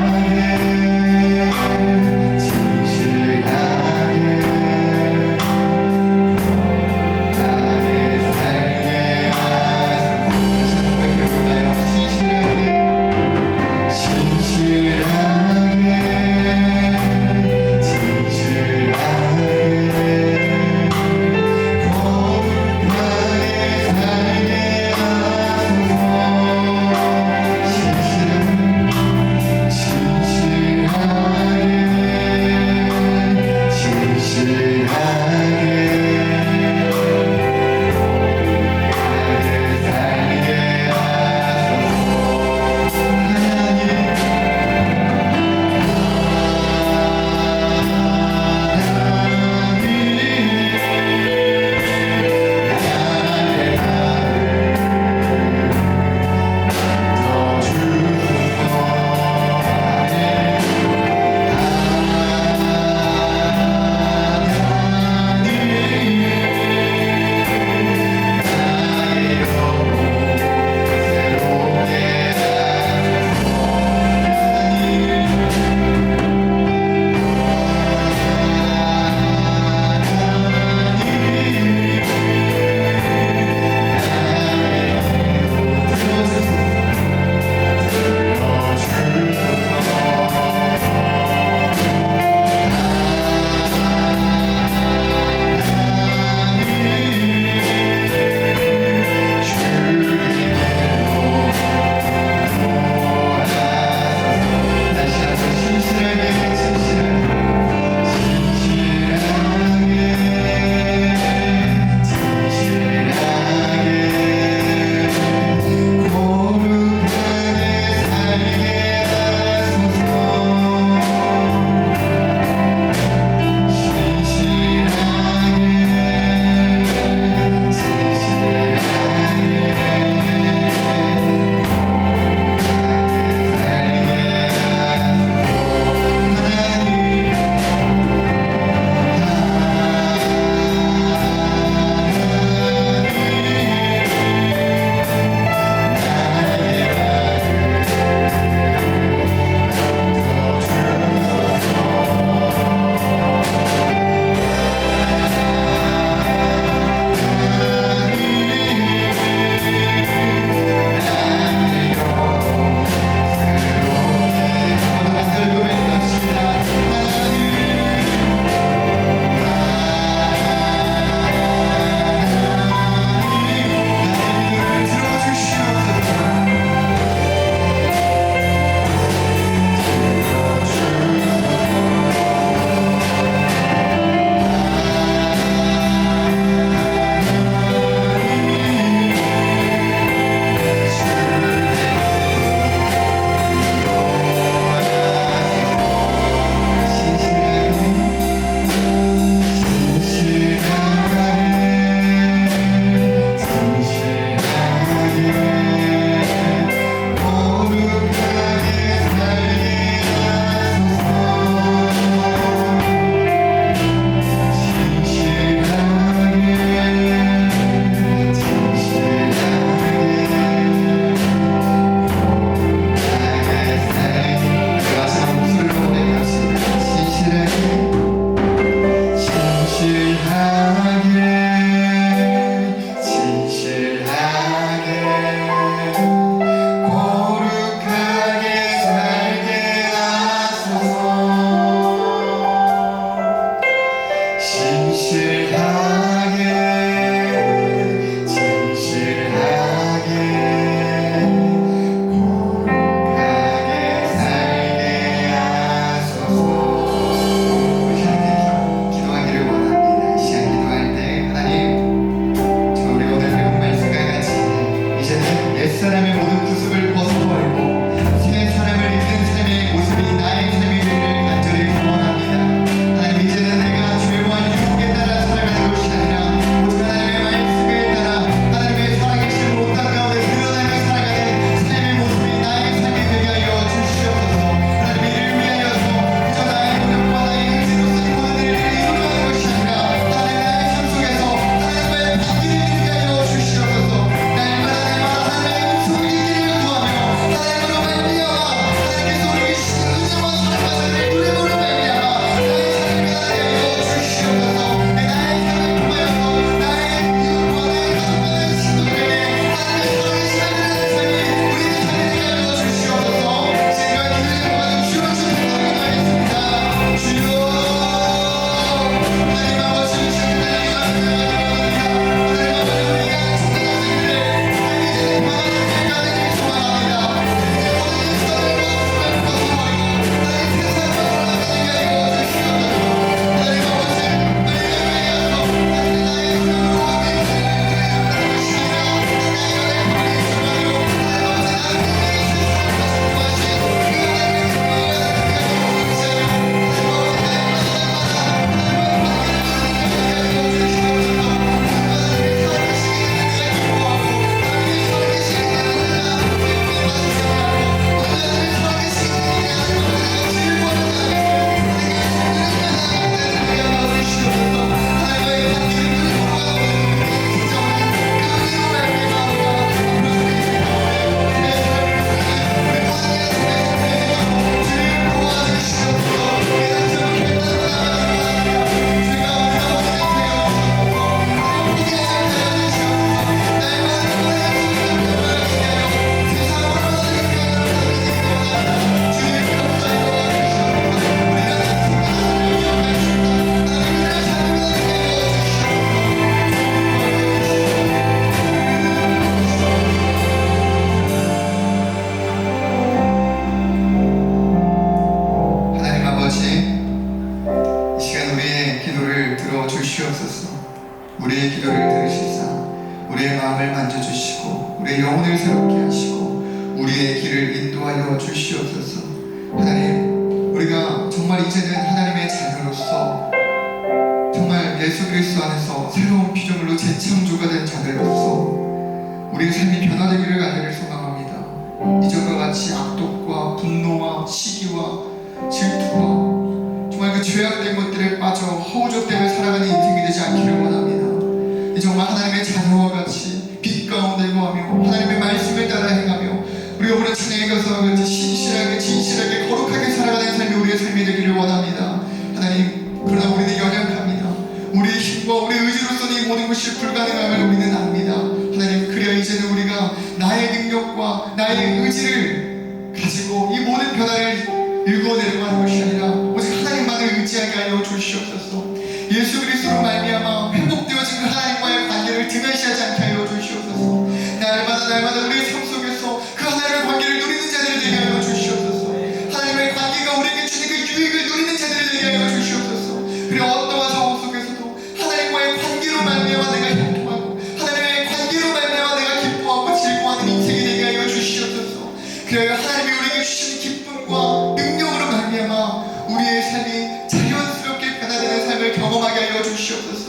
마음을 만져주시고 우리의 영혼을 새롭게 하시고 우리의 길을 인도하여 주시옵소서. 하나님, 우리가 정말 이제는 하나님의 자녀로서 정말 예수 그리스도 안에서 새로운 피조물로 재창조가 된 자들로서 우리의 삶이 변화되기를 간절히 소망합니다. 이전과 같이 악독과 분노와 시기와 질투와 정말 그 죄악된 것들에 빠져 허우적대며 살아가는 인생이 되지 않기를 원합니다. 정말 하나님의 자녀와 같이 빛 가운데 거하며 하나님의 말씀을 따라 행하며 우리가 오늘 찬양에 가서 같이 신실하게 진실하게 거룩하게 살아가는 삶이 우리의 삶이 되기를 원합니다. 하나님, 그러나 우리는 연약합니다. 우리의 힘과 우리의 의지로서는 이 모든 것이 불가능함을 우리는 압니다. 하나님, 그래야 이제는 우리가 나의 능력과 나의 의지를 가지고 이 모든 변화를 일궈내려고 하는 것이 아니라 오직 하나님만을 의지하게 하여 주시옵소서. 예수 그리스도로 말미암아 회복되어진 그 하나님과의 관계를 등한시하지 않게 하여 주시옵소서. 날마다 우리의 삶 속에서 그 하나님의 관계를 누리는 자들이 되게 하여 주시옵소서. 하나님의 관계가 우리에게 주는 그 유익을 누리는 자들이 되게 하여 주시옵소서. 그리고 어떠한 상황 속에서도 하나님과의 관계로 말미암아 내가 형통하고 하나님의 관계로 말미암아 내가 기뻐하고 즐거워하는 인생이 되게 하여 주시옵소서. 그래야 하나님이 우리에게 주시는 기쁨과 능력으로 말미암아 우리의 삶이 자연스럽게 변화되는 삶을 경험하게 하여 주시옵소서.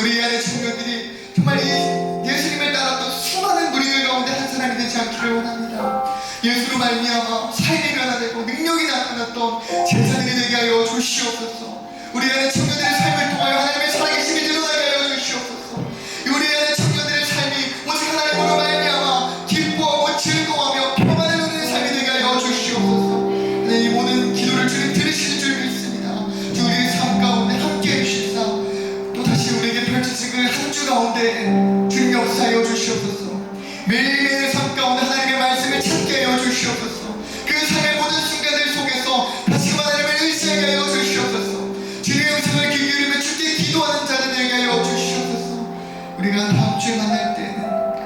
우리 안의 청년들이 정말 이 예수님을 따랐던 수많은 무리들 가운데 한 사람이 되지 않기를 원합니다. 예수로 말미암아 삶이 변화되고 능력이 나타났던 제자들이 되게 하여 주시옵소서. 우리 안의 청년들의 삶을 통하여 하나님의 살아계심이 드러나게 하여 주시옵소서. 우리 안의 청년들의 삶이 오직 하나님으로 말미암아 기뻐하고 즐거워하며 평안을 누리는 삶이 되게 하여 주시옵소서. 이 모든 기도를 주님 들으시는 줄 믿습니다. 주 우리의 삶 가운데 함께해 주십사 또 다시 우리에게 펼쳐진 그 한 주 가운데 주님 역사하여 주시옵소서. 매일매일의 삶 가운데 하나님의 말씀을 찾게 하여 주시옵소서. 그 삶의 모든 순간들 속에서 다시금 하나님을 의지하게 하여 주시옵소서. 주님의 음성을 귀 기울이며 주께 기도하는 자들 되게 하여 주시옵소서. 우리가 다음 주에 만날 때는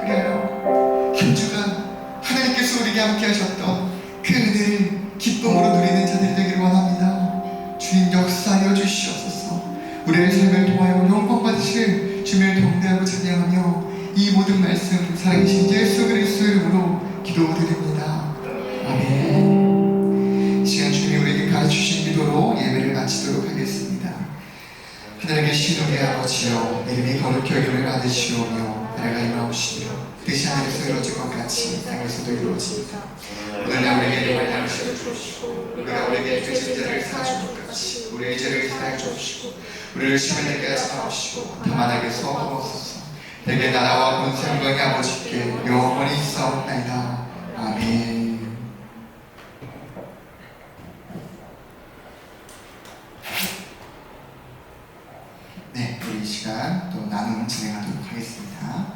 그래요, 한 주간 하나님께서 우리에게 함께 하셨던 그 은혜를 기쁨으로 누리는 자들이 되기를 원합니다. 주님 역사하여 주시옵소서. 우리의 삶을 통하여 영광 받으실 주님을 경배하고 찬양하며 이 모든 말씀 살아계신 예수 그리스도 이름으로 기도드립니다. 아멘. 시간 주님이 우리에게 가르치신 기도로 예배를 마치도록 하겠습니다. 하늘에 계신 우리 아버지여, 이름이 거룩히 여김을 받으시오며 나라가 임하옵시며 뜻이 하늘에서 이루어질 것 같이 땅에서도 이루어집니다. 오늘날 우리에게 일용할 양식을 주옵시고 우리가 우리에게 죄진 자를 사하신 것 같이 우리의 죄를 사하여 주옵시고 우리를 시험에 들게 하지 마옵시고 다만 악에서 구하옵소서. 내게 나라와 권세 영광이 아버지께 영원히 있사옵나이다. 아멘. 네, 우리 이 시간 또 나눔 진행하도록 하겠습니다.